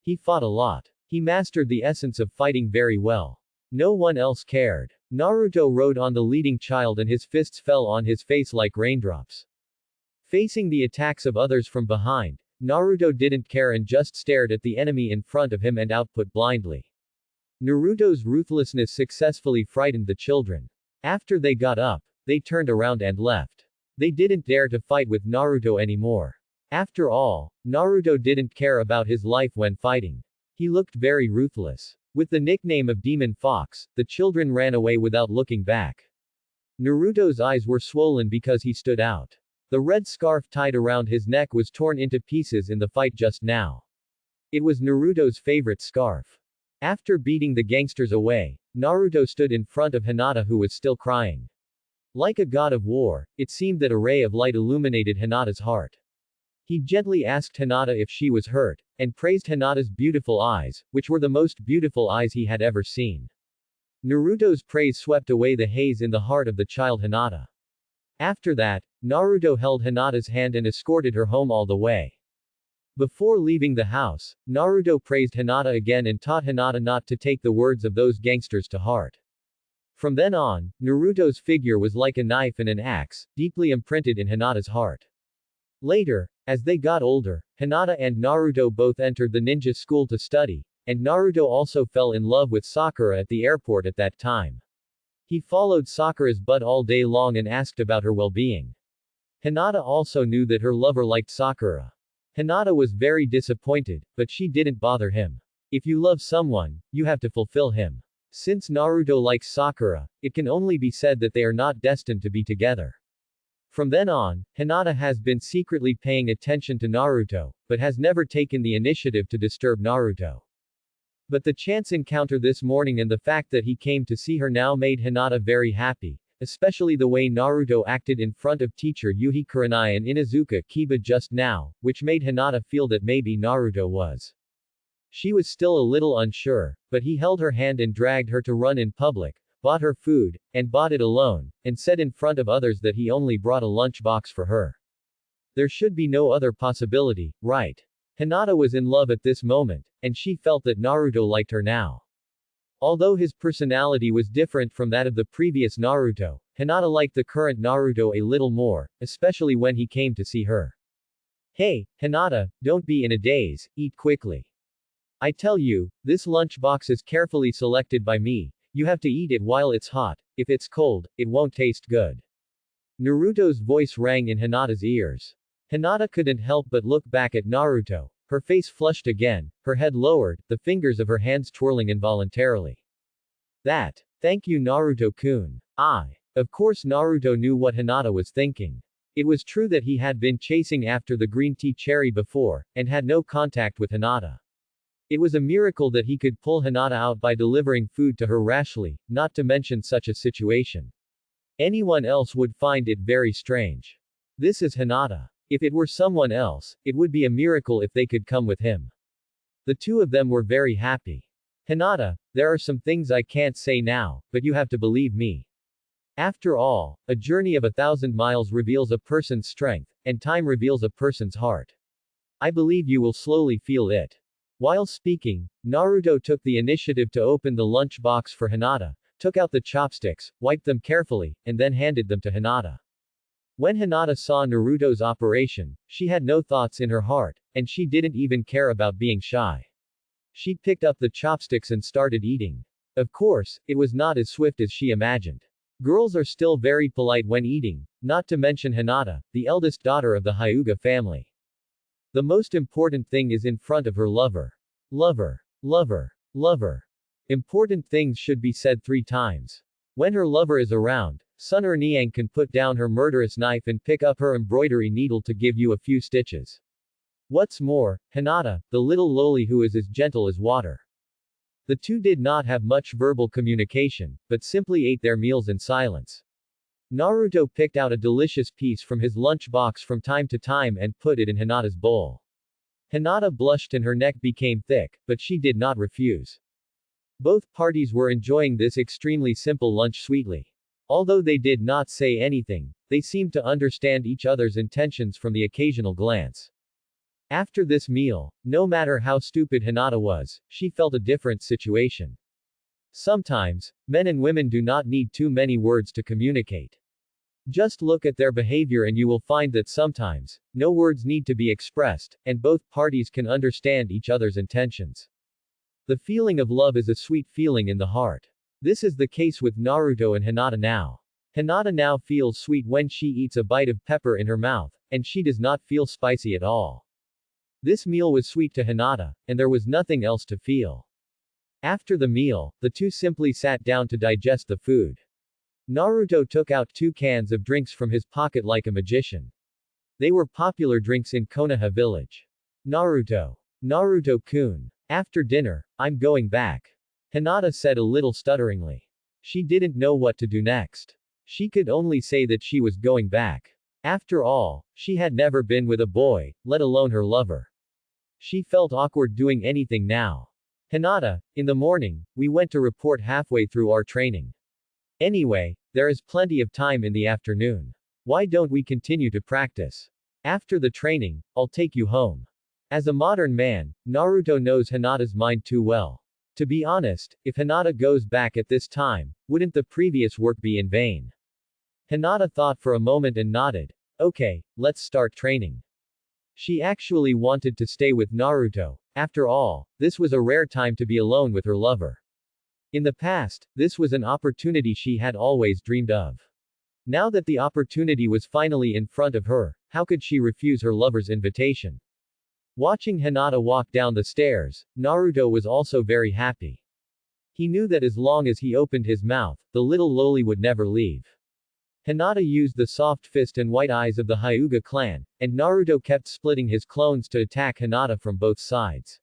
He fought a lot. He mastered the essence of fighting very well. No one else cared. Naruto rode on the leading child and his fists fell on his face like raindrops. Facing the attacks of others from behind, Naruto didn't care and just stared at the enemy in front of him and output blindly. Naruto's ruthlessness successfully frightened the children. After they got up, they turned around and left. They didn't dare to fight with Naruto anymore. After all, Naruto didn't care about his life when fighting. He looked very ruthless. With the nickname of Demon Fox, the children ran away without looking back. Naruto's eyes were swollen because he stood out. The red scarf tied around his neck was torn into pieces in the fight just now. It was Naruto's favorite scarf. After beating the gangsters away, Naruto stood in front of Hinata, who was still crying. Like a god of war, it seemed that a ray of light illuminated Hinata's heart. He gently asked Hinata if she was hurt, and praised Hinata's beautiful eyes, which were the most beautiful eyes he had ever seen. Naruto's praise swept away the haze in the heart of the child Hinata. After that, Naruto held Hinata's hand and escorted her home all the way. Before leaving the house, Naruto praised Hinata again and taught Hinata not to take the words of those gangsters to heart. From then on, Naruto's figure was like a knife and an axe, deeply imprinted in Hinata's heart. Later, as they got older, Hinata and Naruto both entered the ninja school to study, and Naruto also fell in love with Sakura at the airport at that time. He followed Sakura's butt all day long and asked about her well-being. Hinata also knew that her lover liked Sakura. Hinata was very disappointed, but she didn't bother him. If you love someone, you have to fulfill him. Since Naruto likes Sakura, it can only be said that they are not destined to be together. From then on, Hinata has been secretly paying attention to Naruto, but has never taken the initiative to disturb Naruto. But the chance encounter this morning and the fact that he came to see her now made Hinata very happy, especially the way Naruto acted in front of teacher Yuhi Kurenai and Inuzuka Kiba just now, which made Hinata feel that maybe Naruto was. She was still a little unsure, but he held her hand and dragged her to run in public, bought her food, and bought it alone, and said in front of others that he only brought a lunch box for her. There should be no other possibility, right? Hinata was in love at this moment, and she felt that Naruto liked her now. Although his personality was different from that of the previous Naruto, Hinata liked the current Naruto a little more, especially when he came to see her. Hey, Hinata, don't be in a daze, eat quickly. I tell you, this lunch box is carefully selected by me, you have to eat it while it's hot, if it's cold, it won't taste good. Naruto's voice rang in Hinata's ears. Hinata couldn't help but look back at Naruto, her face flushed again, her head lowered, the fingers of her hands twirling involuntarily. Thank you Naruto-kun. Of course Naruto knew what Hinata was thinking. It was true that he had been chasing after the green tea cherry before, and had no contact with Hinata. It was a miracle that he could pull Hinata out by delivering food to her rashly, not to mention such a situation. Anyone else would find it very strange. This is Hinata. If it were someone else, it would be a miracle if they could come with him. The two of them were very happy. Hinata, there are some things I can't say now, but you have to believe me. After all, a journey of 1,000 miles reveals a person's strength, and time reveals a person's heart. I believe you will slowly feel it. While speaking, Naruto took the initiative to open the lunch box for Hinata, took out the chopsticks, wiped them carefully, and then handed them to Hinata. When Hinata saw Naruto's operation, she had no thoughts in her heart, and she didn't even care about being shy. She picked up the chopsticks and started eating. Of course, it was not as swift as she imagined. Girls are still very polite when eating, not to mention Hinata, the eldest daughter of the Hyuga family. The most important thing is in front of her lover. Lover. Lover. Lover. Important things should be said 3 times. When her lover is around, Sun Niang can put down her murderous knife and pick up her embroidery needle to give you a few stitches. What's more, Hinata, the little loli who is as gentle as water. The two did not have much verbal communication, but simply ate their meals in silence. Naruto picked out a delicious piece from his lunch box from time to time and put it in Hinata's bowl. Hinata blushed and her neck became thick, but she did not refuse. Both parties were enjoying this extremely simple lunch sweetly. Although they did not say anything, they seemed to understand each other's intentions from the occasional glance. After this meal, no matter how stupid Hinata was, she felt a different situation. Sometimes, men and women do not need too many words to communicate. Just look at their behavior and you will find that sometimes, no words need to be expressed, and both parties can understand each other's intentions. The feeling of love is a sweet feeling in the heart. This is the case with Naruto and Hinata now. Hinata now feels sweet when she eats a bite of pepper in her mouth, and she does not feel spicy at all. This meal was sweet to Hinata, and there was nothing else to feel. After the meal, the two simply sat down to digest the food. Naruto took out 2 cans of drinks from his pocket like a magician. They were popular drinks in Konoha village. Naruto. Naruto-kun. After dinner, I'm going back. Hinata said a little stutteringly. She didn't know what to do next. She could only say that she was going back. After all, she had never been with a boy, let alone her lover. She felt awkward doing anything now. Hinata, in the morning, we went to report halfway through our training. Anyway, there is plenty of time in the afternoon. Why don't we continue to practice? After the training, I'll take you home. As a modern man, Naruto knows Hinata's mind too well. To be honest, if Hinata goes back at this time, wouldn't the previous work be in vain? Hinata thought for a moment and nodded. Okay, let's start training. She actually wanted to stay with Naruto. After all, this was a rare time to be alone with her lover. In the past, this was an opportunity she had always dreamed of. Now that the opportunity was finally in front of her, how could she refuse her lover's invitation? Watching Hinata walk down the stairs, Naruto was also very happy. He knew that as long as he opened his mouth, the little loli would never leave. Hinata used the soft fist and white eyes of the Hyuga clan, and Naruto kept splitting his clones to attack Hinata from both sides.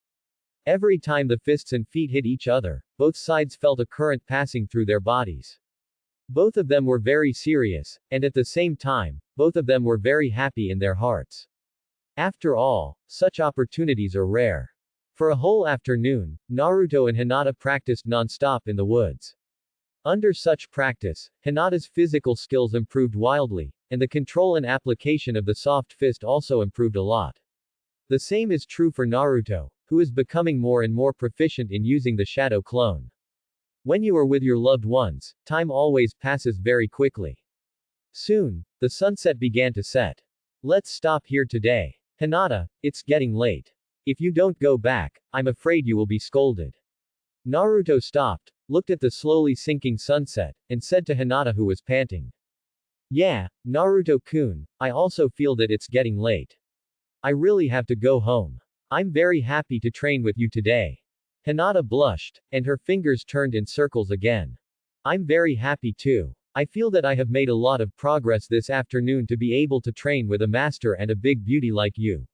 Every time the fists and feet hit each other, both sides felt a current passing through their bodies. Both of them were very serious, and at the same time, both of them were very happy in their hearts. After all, such opportunities are rare. For a whole afternoon, Naruto and Hinata practiced non-stop in the woods. Under such practice, Hinata's physical skills improved wildly, and the control and application of the soft fist also improved a lot. The same is true for Naruto, who is becoming more and more proficient in using the shadow clone. When you are with your loved ones, time always passes very quickly. Soon, the sunset began to set. Let's stop here today. Hinata, it's getting late. If you don't go back, I'm afraid you will be scolded. Naruto stopped, looked at the slowly sinking sunset, and said to Hinata who was panting. Yeah, Naruto-kun, I also feel that it's getting late. I really have to go home. I'm very happy to train with you today. Hinata blushed, and her fingers turned in circles again. I'm very happy too. I feel that I have made a lot of progress this afternoon to be able to train with a master and a big beauty like you.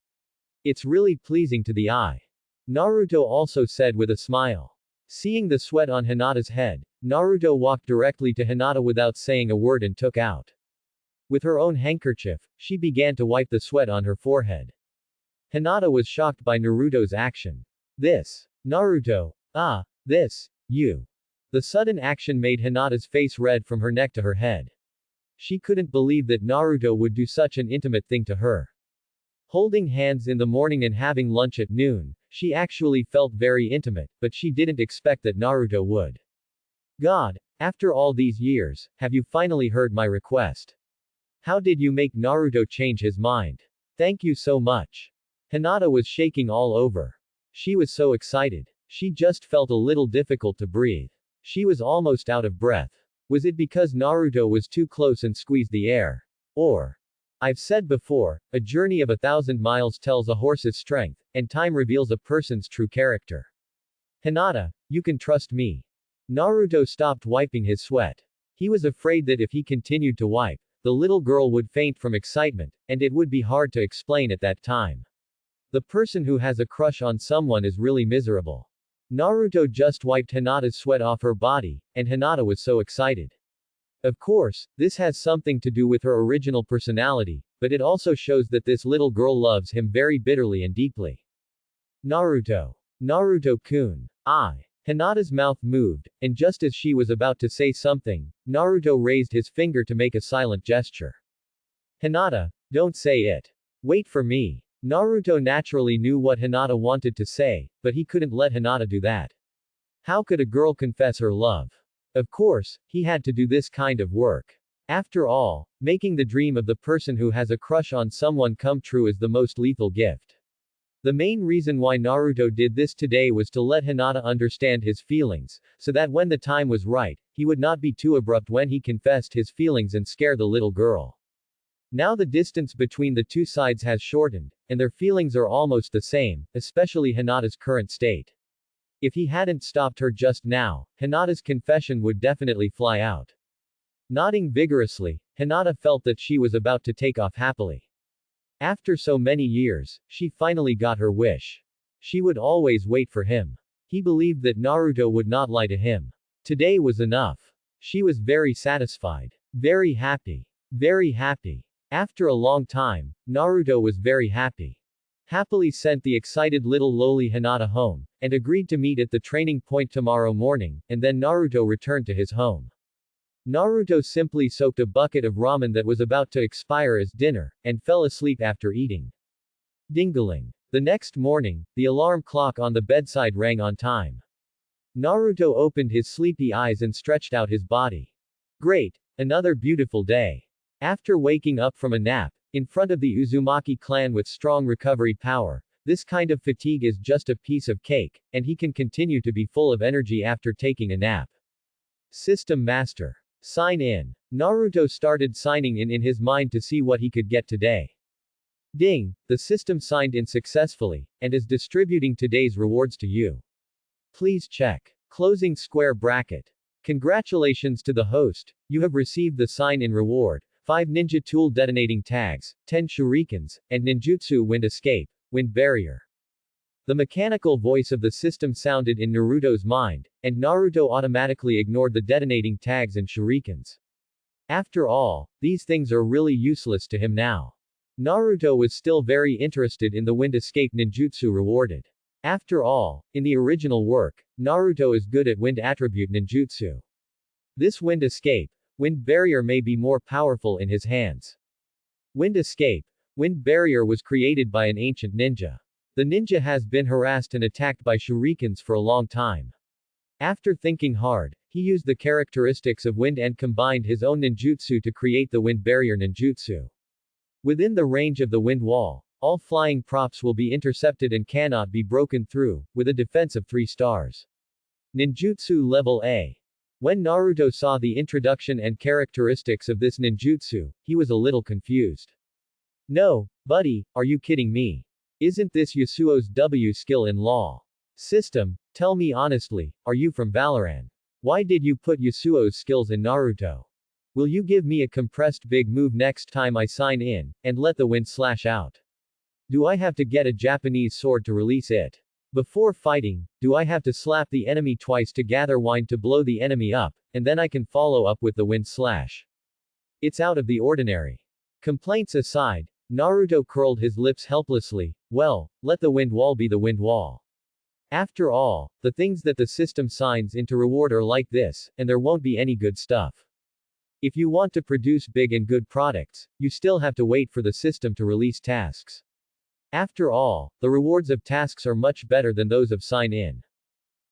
It's really pleasing to the eye. Naruto also said with a smile. Seeing the sweat on Hinata's head, Naruto walked directly to Hinata without saying a word and took out. With her own handkerchief, she began to wipe the sweat on her forehead. Hinata was shocked by Naruto's action. This. Naruto. This. You. The sudden action made Hinata's face red from her neck to her head. She couldn't believe that Naruto would do such an intimate thing to her. Holding hands in the morning and having lunch at noon, she actually felt very intimate, but she didn't expect that Naruto would. God, after all these years, have you finally heard my request? How did you make Naruto change his mind? Thank you so much. Hinata was shaking all over. She was so excited. She just felt a little difficult to breathe. She was almost out of breath. Was it because Naruto was too close and squeezed the air? Or, I've said before, a journey of 1,000 miles tells a horse's strength, and time reveals a person's true character. Hinata, you can trust me. Naruto stopped wiping his sweat. He was afraid that if he continued to wipe, the little girl would faint from excitement, and it would be hard to explain at that time. The person who has a crush on someone is really miserable. Naruto just wiped Hinata's sweat off her body, and Hinata was so excited. Of course, this has something to do with her original personality, but it also shows that this little girl loves him very bitterly and deeply. Naruto. Naruto-kun. Hinata's mouth moved, and just as she was about to say something, Naruto raised his finger to make a silent gesture. Hinata, don't say it. Wait for me. Naruto naturally knew what Hinata wanted to say, but he couldn't let Hinata do that. How could a girl confess her love? Of course, he had to do this kind of work. After all, making the dream of the person who has a crush on someone come true is the most lethal gift. The main reason why Naruto did this today was to let Hinata understand his feelings, so that when the time was right, he would not be too abrupt when he confessed his feelings and scare the little girl. Now the distance between the two sides has shortened, and their feelings are almost the same, especially Hinata's current state. If he hadn't stopped her just now, Hinata's confession would definitely fly out. Nodding vigorously, Hinata felt that she was about to take off happily. After so many years, she finally got her wish. She would always wait for him. He believed that Naruto would not lie to him. Today was enough. She was very satisfied. Very happy. Very happy. After a long time, Naruto was very happy. Happily sent the excited little lowly Hinata home, and agreed to meet at the training point tomorrow morning, and then Naruto returned to his home. Naruto simply soaked a bucket of ramen that was about to expire as dinner, and fell asleep after eating. Dingling. The next morning, the alarm clock on the bedside rang on time. Naruto opened his sleepy eyes and stretched out his body. Great! Another beautiful day. After waking up from a nap, in front of the Uzumaki clan with strong recovery power, this kind of fatigue is just a piece of cake, and he can continue to be full of energy after taking a nap. System Master. Sign in. Naruto started signing in his mind to see what he could get today. Ding! The system signed in successfully, and is distributing today's rewards to you. Please check. Closing square bracket. Congratulations to the host, you have received the sign-in reward, 5 ninja tool detonating tags, 10 shurikens, and ninjutsu wind escape, wind barrier. The mechanical voice of the system sounded in Naruto's mind, and Naruto automatically ignored the detonating tags and shurikens. After all, these things are really useless to him now. Naruto was still very interested in the wind escape ninjutsu rewarded. After all, in the original work, Naruto is good at wind attribute ninjutsu. This wind escape, wind barrier may be more powerful in his hands. Wind escape, wind barrier was created by an ancient ninja. The ninja has been harassed and attacked by shurikens for a long time. After thinking hard, he used the characteristics of wind and combined his own ninjutsu to create the wind barrier ninjutsu. Within the range of the wind wall, all flying props will be intercepted and cannot be broken through, with a defense of 3 stars. Ninjutsu Level A. When Naruto saw the introduction and characteristics of this ninjutsu, he was a little confused. No, buddy, are you kidding me? Isn't this Yasuo's W skill in law? System, tell me honestly, are you from Valorant? Why did you put Yasuo's skills in Naruto? Will you give me a compressed big move next time I sign in, and let the wind slash out? Do I have to get a Japanese sword to release it? Before fighting, do I have to slap the enemy twice to gather wind to blow the enemy up, and then I can follow up with the wind slash? It's out of the ordinary. Complaints aside, Naruto curled his lips helplessly. Well, let the wind wall be the wind wall. After all, the things that the system signs into reward are like this, and there won't be any good stuff. If you want to produce big and good products, you still have to wait for the system to release tasks. After all, the rewards of tasks are much better than those of sign-in.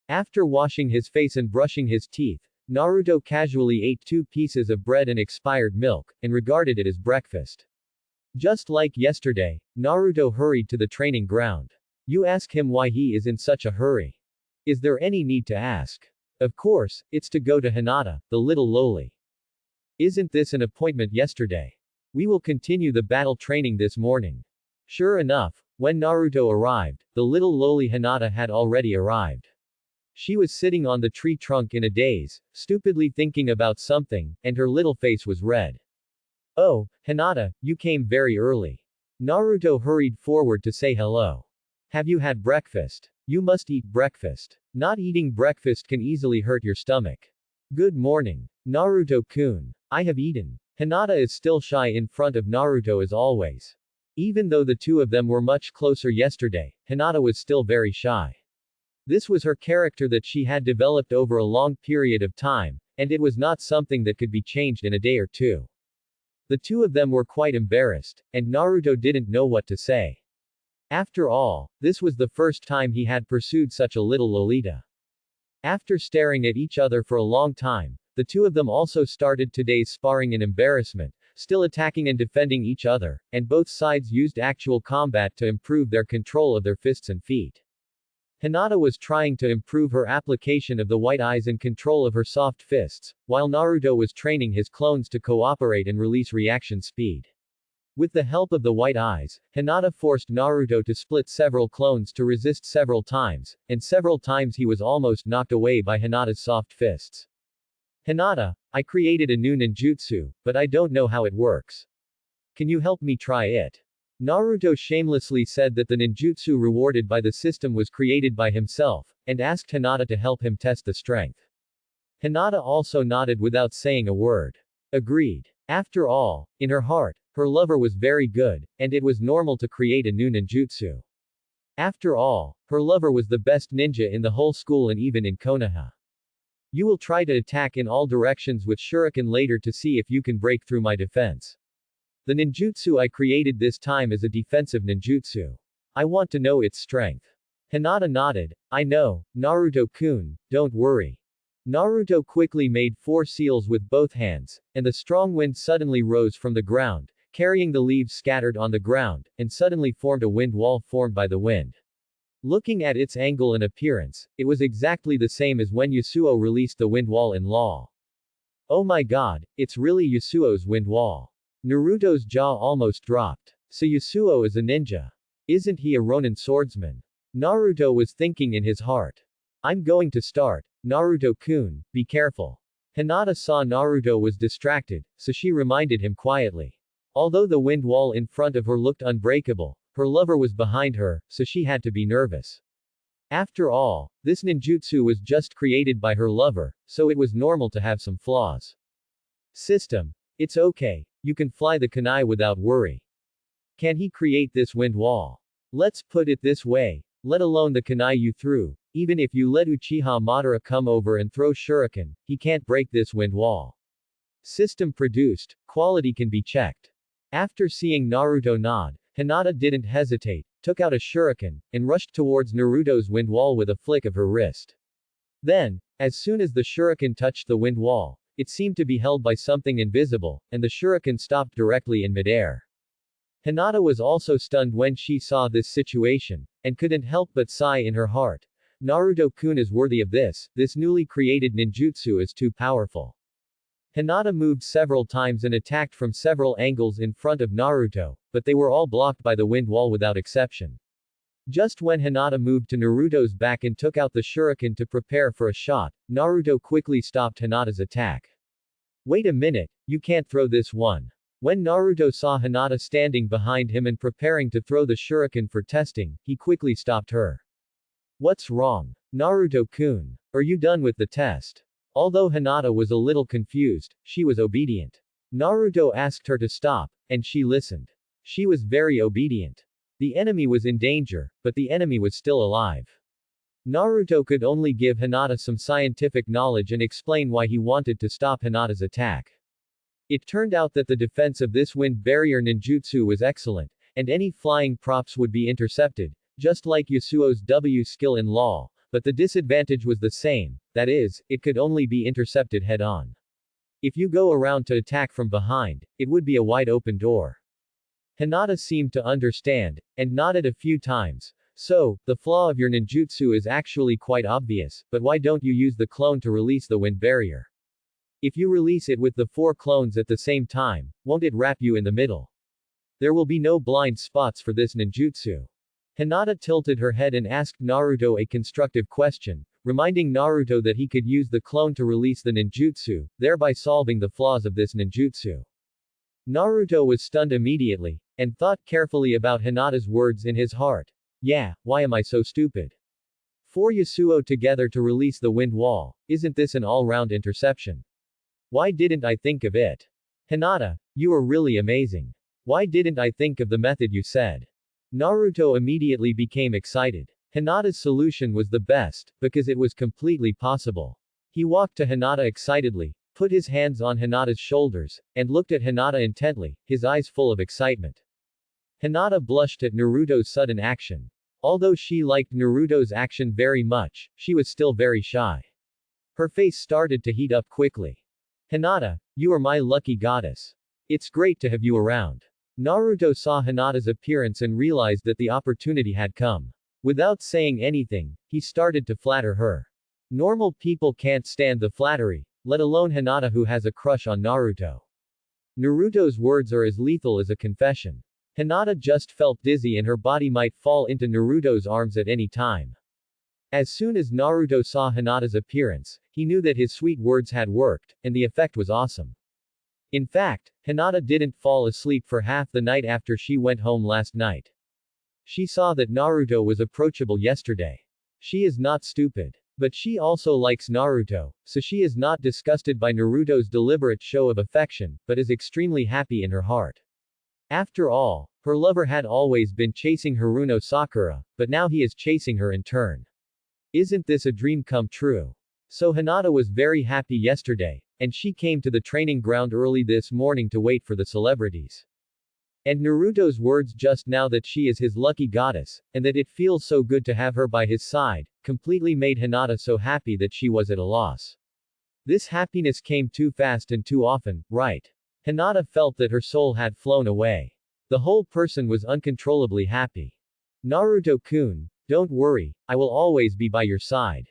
After washing his face and brushing his teeth, Naruto casually ate 2 pieces of bread and expired milk, and regarded it as breakfast. Just like yesterday, Naruto hurried to the training ground. You ask him why he is in such a hurry. Is there any need to ask? Of course, it's to go to Hinata, the little lowly. Isn't this an appointment yesterday? We will continue the battle training this morning. Sure enough, when Naruto arrived, the little lowly Hinata had already arrived. She was sitting on the tree trunk in a daze, stupidly thinking about something, and her little face was red. Oh, Hinata, you came very early. Naruto hurried forward to say hello. Have you had breakfast? You must eat breakfast. Not eating breakfast can easily hurt your stomach. Good morning. Naruto-kun. I have eaten. Hinata is still shy in front of Naruto as always. Even though the two of them were much closer yesterday, Hinata was still very shy. This was her character that she had developed over a long period of time, and it was not something that could be changed in a day or two. The two of them were quite embarrassed, and Naruto didn't know what to say. After all, this was the first time he had pursued such a little Lolita. After staring at each other for a long time, the two of them also started today's sparring in embarrassment, still attacking and defending each other, and both sides used actual combat to improve their control of their fists and feet. Hinata was trying to improve her application of the white eyes and control of her soft fists, while Naruto was training his clones to cooperate and release reaction speed. With the help of the white eyes, Hinata forced Naruto to split several clones to resist several times, and several times he was almost knocked away by Hinata's soft fists. Hinata, I created a new ninjutsu, but I don't know how it works. Can you help me try it? Naruto shamelessly said that the ninjutsu rewarded by the system was created by himself, and asked Hinata to help him test the strength. Hinata also nodded without saying a word. Agreed. After all, in her heart, her lover was very good, and it was normal to create a new ninjutsu. After all, her lover was the best ninja in the whole school and even in Konoha. You will try to attack in all directions with shuriken later to see if you can break through my defense. The ninjutsu I created this time is a defensive ninjutsu. I want to know its strength. Hinata nodded. I know, Naruto-kun, don't worry. Naruto quickly made 4 seals with both hands, and the strong wind suddenly rose from the ground, carrying the leaves scattered on the ground, and suddenly formed a wind wall formed by the wind. Looking at its angle and appearance, it was exactly the same as when Yasuo released the wind wall in LoL. Oh my god, it's really Yasuo's wind wall. Naruto's jaw almost dropped. So Yasuo is a ninja. Isn't he a Ronin swordsman? Naruto was thinking in his heart. I'm going to start. Naruto-kun, be careful. Hinata saw Naruto was distracted, so she reminded him quietly. Although the wind wall in front of her looked unbreakable, her lover was behind her, so she had to be nervous. After all, this ninjutsu was just created by her lover, so it was normal to have some flaws. System. It's okay. You can fly the kunai without worry. Can he create this wind wall? Let's put it this way. Let alone the kunai you threw. Even if you let Uchiha Madara come over and throw shuriken, he can't break this wind wall. System produced. Quality can be checked. After seeing Naruto nod, Hinata didn't hesitate, took out a shuriken, and rushed towards Naruto's wind wall with a flick of her wrist. Then, as soon as the shuriken touched the wind wall, it seemed to be held by something invisible, and the shuriken stopped directly in midair. Hinata was also stunned when she saw this situation, and couldn't help but sigh in her heart. Naruto-kun is worthy of this newly created ninjutsu is too powerful. Hinata moved several times and attacked from several angles in front of Naruto, but they were all blocked by the wind wall without exception. Just when Hinata moved to Naruto's back and took out the shuriken to prepare for a shot, Naruto quickly stopped Hinata's attack. Wait a minute, you can't throw this one. When Naruto saw Hinata standing behind him and preparing to throw the shuriken for testing, he quickly stopped her. What's wrong? Naruto-kun. Are you done with the test? Although Hinata was a little confused, she was obedient. Naruto asked her to stop, and she listened. She was very obedient. The enemy was in danger, but the enemy was still alive. Naruto could only give Hinata some scientific knowledge and explain why he wanted to stop Hinata's attack. It turned out that the defense of this wind barrier ninjutsu was excellent, and any flying props would be intercepted, just like Yasuo's W skill in LoL, but the disadvantage was the same, that is, it could only be intercepted head-on. If you go around to attack from behind, it would be a wide open door. Hinata seemed to understand, and nodded a few times. So, the flaw of your ninjutsu is actually quite obvious, but why don't you use the clone to release the wind barrier? If you release it with the 4 clones at the same time, won't it wrap you in the middle? There will be no blind spots for this ninjutsu. Hinata tilted her head and asked Naruto a constructive question, reminding Naruto that he could use the clone to release the ninjutsu, thereby solving the flaws of this ninjutsu. Naruto was stunned immediately, and thought carefully about Hinata's words in his heart. Yeah, why am I so stupid? 4 Yasuo together to release the wind wall, isn't this an all-round interception? Why didn't I think of it? Hinata, you are really amazing. Why didn't I think of the method you said? Naruto immediately became excited. Hinata's solution was the best, because it was completely possible. He walked to Hinata excitedly, put his hands on Hinata's shoulders, and looked at Hinata intently, his eyes full of excitement. Hinata blushed at Naruto's sudden action. Although she liked Naruto's action very much, she was still very shy. Her face started to heat up quickly. Hinata, you are my lucky goddess. It's great to have you around. Naruto saw Hinata's appearance and realized that the opportunity had come. Without saying anything, he started to flatter her. Normal people can't stand the flattery, let alone Hinata who has a crush on Naruto. Naruto's words are as lethal as a confession. Hinata just felt dizzy and her body might fall into Naruto's arms at any time. As soon as Naruto saw Hinata's appearance, he knew that his sweet words had worked, and the effect was awesome. In fact, Hinata didn't fall asleep for half the night after she went home last night. She saw that Naruto was approachable yesterday. She is not stupid. But she also likes Naruto, so she is not disgusted by Naruto's deliberate show of affection, but is extremely happy in her heart. After all, her lover had always been chasing Haruno Sakura, but now he is chasing her in turn. Isn't this a dream come true? So Hinata was very happy yesterday, and she came to the training ground early this morning to wait for the celebrities. And Naruto's words just now that she is his lucky goddess, and that it feels so good to have her by his side, completely made Hinata so happy that she was at a loss. This happiness came too fast and too often, right? Hinata felt that her soul had flown away. The whole person was uncontrollably happy. Naruto-kun, don't worry, I will always be by your side.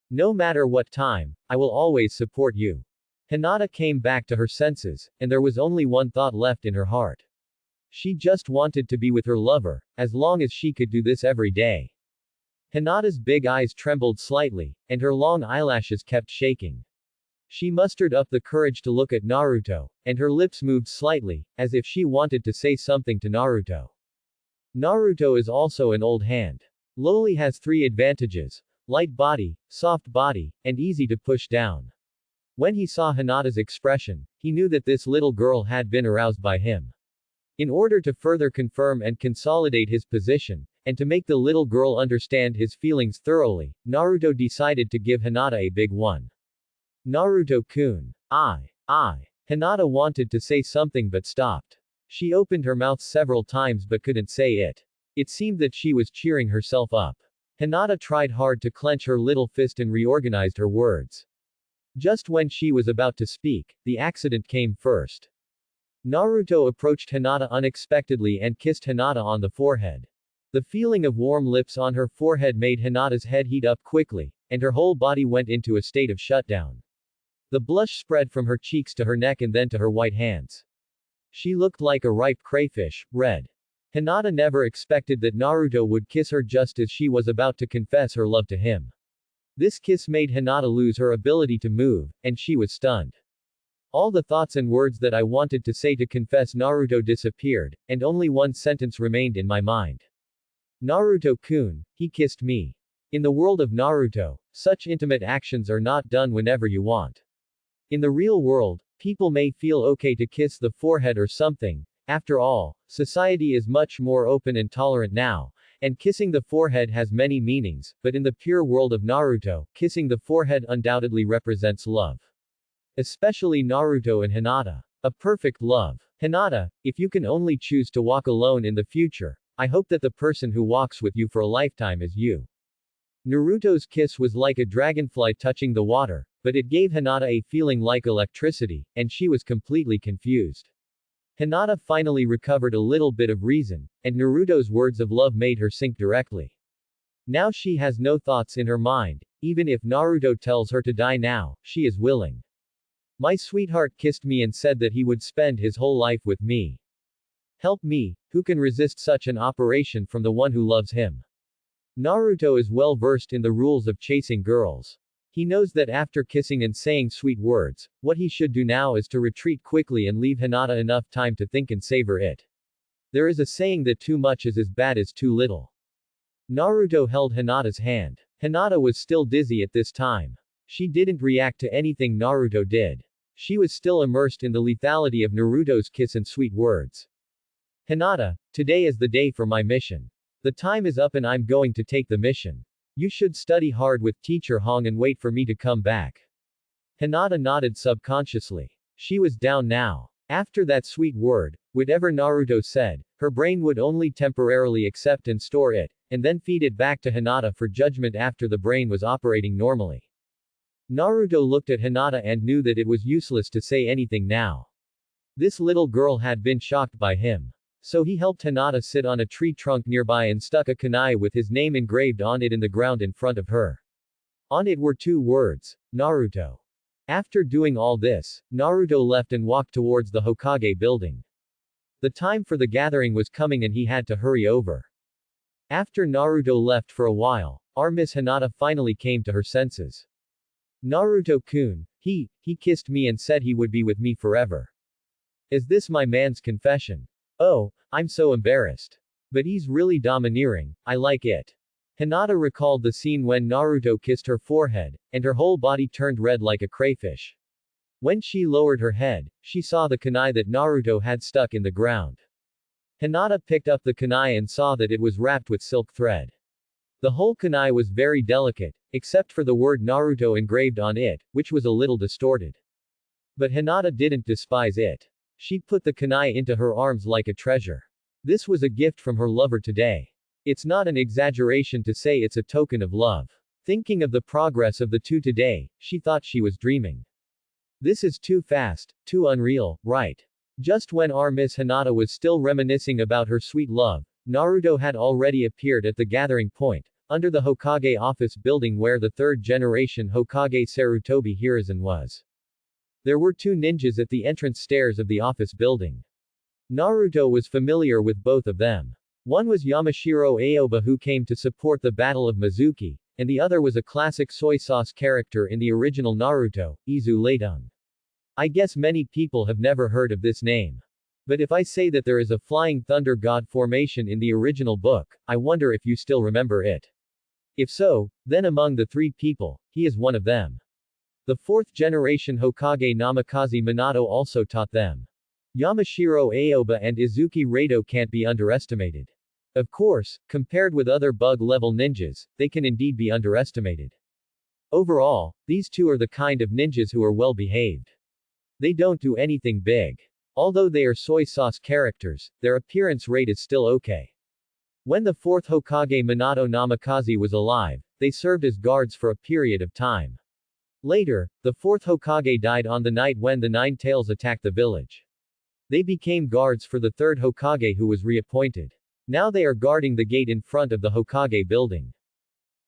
No matter what time, I will always support you. Hinata came back to her senses, and there was only one thought left in her heart. She just wanted to be with her lover, as long as she could do this every day. Hinata's big eyes trembled slightly, and her long eyelashes kept shaking. She mustered up the courage to look at Naruto, and her lips moved slightly, as if she wanted to say something to Naruto. Naruto is also an old hand. Loli has 3 advantages: light body, soft body, and easy to push down. When he saw Hinata's expression, he knew that this little girl had been aroused by him. In order to further confirm and consolidate his position, and to make the little girl understand his feelings thoroughly, Naruto decided to give Hinata a big one. Naruto-kun. Hinata wanted to say something but stopped. She opened her mouth several times but couldn't say it. It seemed that she was cheering herself up. Hinata tried hard to clench her little fist and reorganized her words. Just when she was about to speak, the accident came first. Naruto approached Hinata unexpectedly and kissed Hinata on the forehead. The feeling of warm lips on her forehead made Hinata's head heat up quickly, and her whole body went into a state of shutdown. The blush spread from her cheeks to her neck and then to her white hands. She looked like a ripe crayfish, red. Hinata never expected that Naruto would kiss her just as she was about to confess her love to him. This kiss made Hinata lose her ability to move, and she was stunned. All the thoughts and words that I wanted to say to confess Naruto disappeared, and only one sentence remained in my mind. Naruto-kun, he kissed me. In the world of Naruto, such intimate actions are not done whenever you want. In the real world, people may feel okay to kiss the forehead or something. After all, society is much more open and tolerant now, and kissing the forehead has many meanings, but in the pure world of Naruto, kissing the forehead undoubtedly represents love. Especially Naruto and Hinata. A perfect love. Hinata, if you can only choose to walk alone in the future, I hope that the person who walks with you for a lifetime is you. Naruto's kiss was like a dragonfly touching the water, but it gave Hinata a feeling like electricity, and she was completely confused. Hinata finally recovered a little bit of reason, and Naruto's words of love made her sink directly. Now she has no thoughts in her mind. Even if Naruto tells her to die now, she is willing. My sweetheart kissed me and said that he would spend his whole life with me. Help me, who can resist such an operation from the one who loves him? Naruto is well versed in the rules of chasing girls. He knows that after kissing and saying sweet words, what he should do now is to retreat quickly and leave Hinata enough time to think and savor it. There is a saying that too much is as bad as too little. Naruto held Hinata's hand. Hinata was still dizzy at this time. She didn't react to anything Naruto did. She was still immersed in the lethality of Naruto's kiss and sweet words. Hinata, today is the day for my mission. The time is up and I'm going to take the mission. You should study hard with teacher Hong and wait for me to come back. Hinata nodded subconsciously. She was down now. After that sweet word, whatever Naruto said, her brain would only temporarily accept and store it, and then feed it back to Hinata for judgment after the brain was operating normally. Naruto looked at Hinata and knew that it was useless to say anything now. This little girl had been shocked by him. So he helped Hinata sit on a tree trunk nearby and stuck a kunai with his name engraved on it in the ground in front of her. On it were two words, Naruto. After doing all this, Naruto left and walked towards the Hokage building. The time for the gathering was coming and he had to hurry over. After Naruto left for a while, our Miss Hinata finally came to her senses. Naruto-kun, he kissed me and said he would be with me forever. Is this my man's confession? Oh, I'm so embarrassed. But he's really domineering, I like it. Hinata recalled the scene when Naruto kissed her forehead, and her whole body turned red like a crayfish. When she lowered her head, she saw the kunai that Naruto had stuck in the ground. Hinata picked up the kunai and saw that it was wrapped with silk thread. The whole kunai was very delicate, except for the word Naruto engraved on it, which was a little distorted. But Hinata didn't despise it. She put the kunai into her arms like a treasure. This was a gift from her lover today. It's not an exaggeration to say it's a token of love. Thinking of the progress of the two today, she thought she was dreaming. This is too fast, too unreal, right? Just when our Miss Hinata was still reminiscing about her sweet love, Naruto had already appeared at the gathering point, under the Hokage office building where the third-generation Hokage Sarutobi Hiruzen was. There were two ninjas at the entrance stairs of the office building. Naruto was familiar with both of them. One was Yamashiro Aoba who came to support the Battle of Mizuki, and the other was a classic soy sauce character in the original Naruto, Izu Leidung. I guess many people have never heard of this name. But if I say that there is a flying thunder god formation in the original book, I wonder if you still remember it. If so, then among the three people, he is one of them. The fourth-generation Hokage Namikaze Minato also taught them. Yamashiro Aoba and Izuki Rado can't be underestimated. Of course, compared with other bug-level ninjas, they can indeed be underestimated. Overall, these two are the kind of ninjas who are well-behaved. They don't do anything big. Although they are soy sauce characters, their appearance rate is still okay. When the fourth Hokage Minato Namikaze was alive, they served as guards for a period of time. Later, the fourth Hokage died on the night when the Nine Tails attacked the village. They became guards for the third Hokage who was reappointed. Now they are guarding the gate in front of the Hokage building.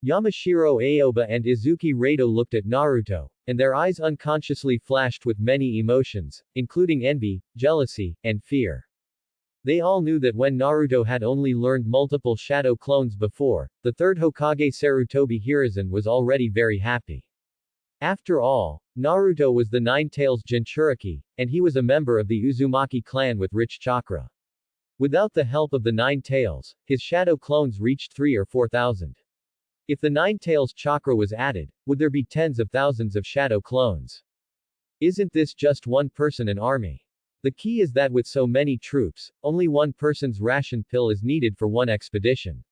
Yamashiro Aoba and Izuki Rado looked at Naruto, and their eyes unconsciously flashed with many emotions, including envy, jealousy, and fear. They all knew that when Naruto had only learned multiple shadow clones before, the third Hokage Sarutobi Hiruzen was already very happy. After all, Naruto was the Nine-Tails Jinchuriki, and he was a member of the Uzumaki clan with rich chakra. Without the help of the Nine-Tails, his shadow clones reached 3,000 or 4,000. If the Nine-Tails chakra was added, would there be tens of thousands of shadow clones? Isn't this just one person an army? The key is that with so many troops, only one person's ration pill is needed for one expedition.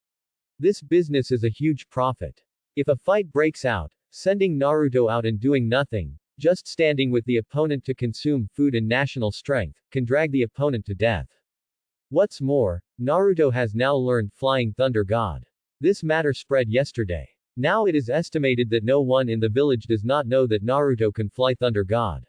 This business is a huge profit. If a fight breaks out, sending Naruto out and doing nothing, just standing with the opponent to consume food and national strength, can drag the opponent to death. What's more, Naruto has now learned Flying Thunder God. This matter spread yesterday. Now it is estimated that no one in the village does not know that Naruto can fly Thunder God.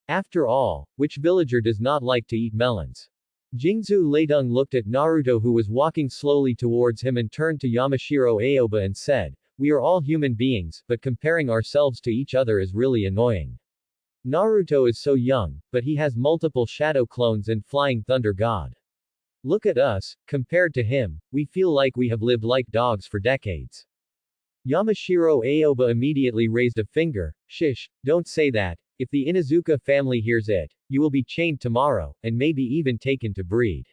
After all, which villager does not like to eat melons? Jingzu Leidung looked at Naruto who was walking slowly towards him and turned to Yamashiro Aoba and said, "We are all human beings, but comparing ourselves to each other is really annoying. Naruto is so young, but he has multiple shadow clones and Flying Thunder God. Look at us, compared to him, we feel like we have lived like dogs for decades." Yamashiro Aoba immediately raised a finger. "Shish, don't say that. If the Inuzuka family hears it, you will be chained tomorrow, and maybe even taken to breed."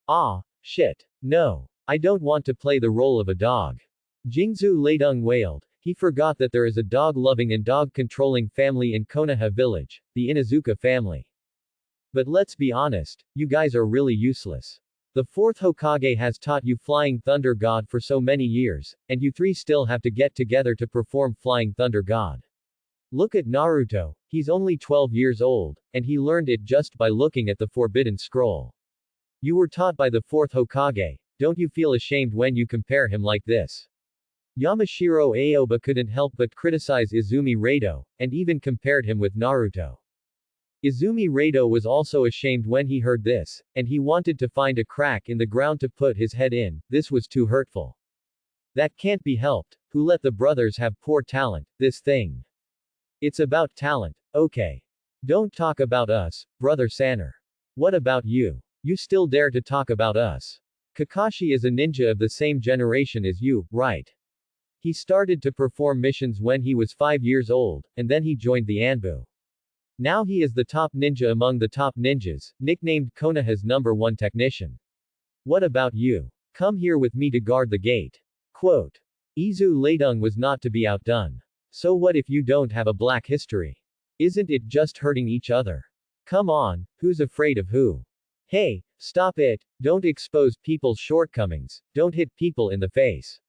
"Ah, shit. No. I don't want to play the role of a dog." Jingzu Leidung wailed. He forgot that there is a dog-loving and dog-controlling family in Konoha village, the Inuzuka family. But let's be honest, you guys are really useless. The fourth Hokage has taught you Flying Thunder God for so many years, and you three still have to get together to perform Flying Thunder God. Look at Naruto, he's only 12 years old, and he learned it just by looking at the Forbidden Scroll. You were taught by the fourth Hokage, don't you feel ashamed when you compare him like this? Yamashiro Aoba couldn't help but criticize Izumi Rado, and even compared him with Naruto. Izumi Rado was also ashamed when he heard this, and he wanted to find a crack in the ground to put his head in. This was too hurtful. That can't be helped. Who let the brothers have poor talent, this thing? It's about talent, okay. Don't talk about us, brother Saner. What about you? You still dare to talk about us? Kakashi is a ninja of the same generation as you, right? He started to perform missions when he was 5 years old, and then he joined the Anbu. Now he is the top ninja among the top ninjas, nicknamed Konoha's #1 technician. What about you? Come here with me to guard the gate. Quote. Izu Ladung was not to be outdone. So what if you don't have a black history? Isn't it just hurting each other? Come on, who's afraid of who? Hey, stop it, don't expose people's shortcomings, don't hit people in the face.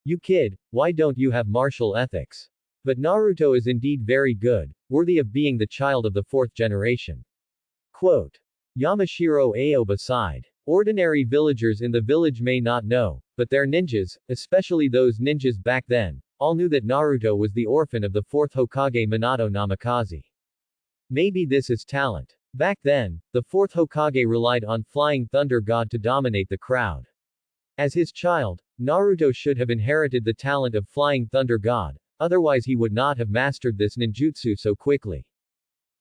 You kid, why don't you have martial ethics? But Naruto is indeed very good, worthy of being the child of the 4th generation. Quote. Yamashiro Aoba sighed. Ordinary villagers in the village may not know, but their ninjas, especially those ninjas back then, all knew that Naruto was the orphan of the 4th Hokage Minato Namikaze. Maybe this is talent. Back then, the 4th Hokage relied on Flying Thunder God to dominate the crowd. As his child, Naruto should have inherited the talent of Flying Thunder God, otherwise he would not have mastered this ninjutsu so quickly.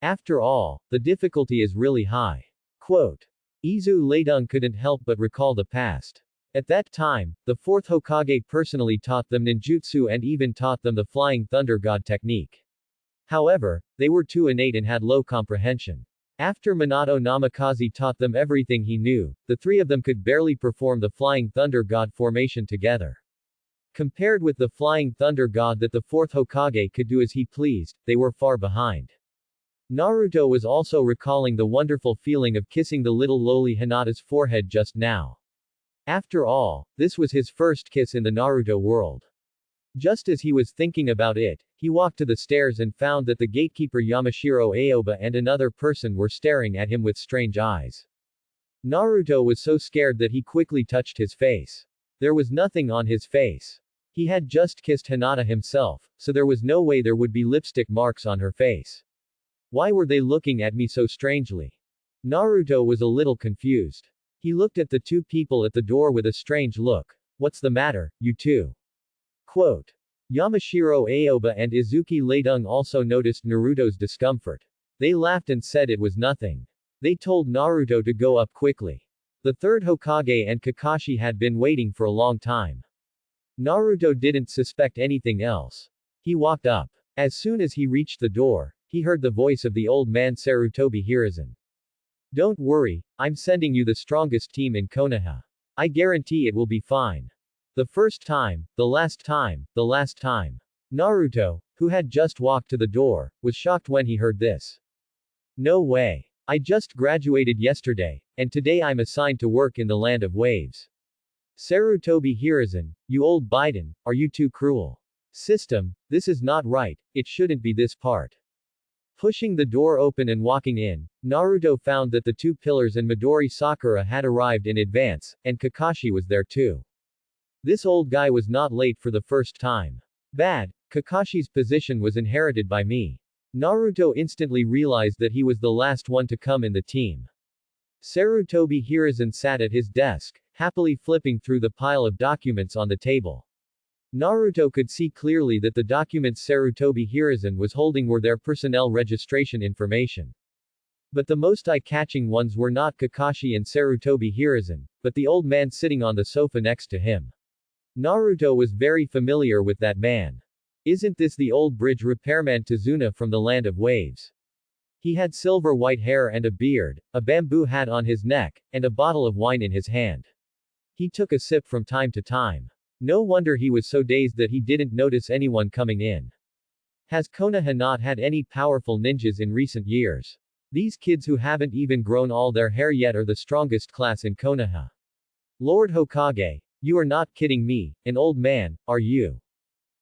After all, the difficulty is really high. Quote. Izu Ladung couldn't help but recall the past. At that time, the 4th Hokage personally taught them ninjutsu and even taught them the Flying Thunder God technique. However, they were too innate and had low comprehension. After Minato Namikaze taught them everything he knew, the three of them could barely perform the Flying Thunder God formation together. Compared with the Flying Thunder God that the 4th Hokage could do as he pleased, they were far behind. Naruto was also recalling the wonderful feeling of kissing the little lowly Hinata's forehead just now. After all, this was his first kiss in the Naruto world. Just as he was thinking about it, he walked to the stairs and found that the gatekeeper Yamashiro Aoba and another person were staring at him with strange eyes. Naruto was so scared that he quickly touched his face. There was nothing on his face. He had just kissed Hinata himself, so there was no way there would be lipstick marks on her face. Why were they looking at me so strangely? Naruto was a little confused. He looked at the two people at the door with a strange look. What's the matter, you two? Quote. Yamashiro Aoba and Izuki Ladung also noticed Naruto's discomfort. They laughed and said it was nothing. They told Naruto to go up quickly. The 3rd Hokage and Kakashi had been waiting for a long time. Naruto didn't suspect anything else. He walked up. As soon as he reached the door, he heard the voice of the old man Sarutobi Hiruzen. Don't worry, I'm sending you the strongest team in Konoha. I guarantee it will be fine. The first time, the last time, the last time. Naruto, who had just walked to the door, was shocked when he heard this. No way. I just graduated yesterday, and today I'm assigned to work in the land of waves. Sarutobi Hiruzen, you old Biden, are you too cruel? System, this is not right, it shouldn't be this part. Pushing the door open and walking in, Naruto found that the two pillars and Midori Sakura had arrived in advance, and Kakashi was there too. This old guy was not late for the first time. Bad, Kakashi's position was inherited by me. Naruto instantly realized that he was the last one to come in the team. Sarutobi Hiruzen sat at his desk, happily flipping through the pile of documents on the table. Naruto could see clearly that the documents Sarutobi Hiruzen was holding were their personnel registration information. But the most eye-catching ones were not Kakashi and Sarutobi Hiruzen, but the old man sitting on the sofa next to him. Naruto was very familiar with that man. Isn't this the old bridge repairman Tazuna from the land of waves? He had silver white hair and a beard, a bamboo hat on his neck, and a bottle of wine in his hand. He took a sip from time to time. No wonder he was so dazed that he didn't notice anyone coming in. Has Konoha not had any powerful ninjas in recent years? These kids who haven't even grown all their hair yet are the strongest class in Konoha. Lord Hokage, you are not kidding me, an old man, are you?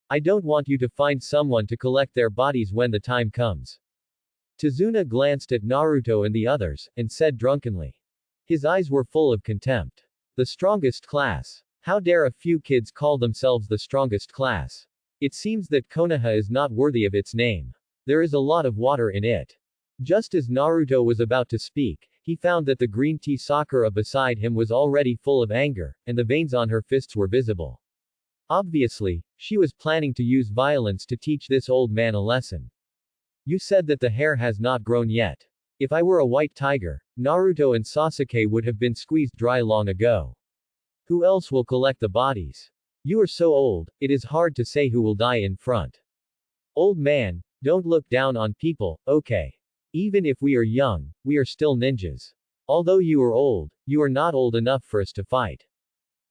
I don't want you to find someone to collect their bodies when the time comes. Tazuna glanced at Naruto and the others, and said drunkenly. His eyes were full of contempt. The strongest class. How dare a few kids call themselves the strongest class? It seems that Konoha is not worthy of its name. There is a lot of water in it. Just as Naruto was about to speak, he found that the green tea Sakura beside him was already full of anger, and the veins on her fists were visible. Obviously, she was planning to use violence to teach this old man a lesson. You said that the hair has not grown yet. If I were a white tiger, Naruto and Sasuke would have been squeezed dry long ago. Who else will collect the bodies? You are so old, it is hard to say who will die in front. Old man, don't look down on people, okay? Even if we are young, we are still ninjas. Although you are old, you are not old enough for us to fight.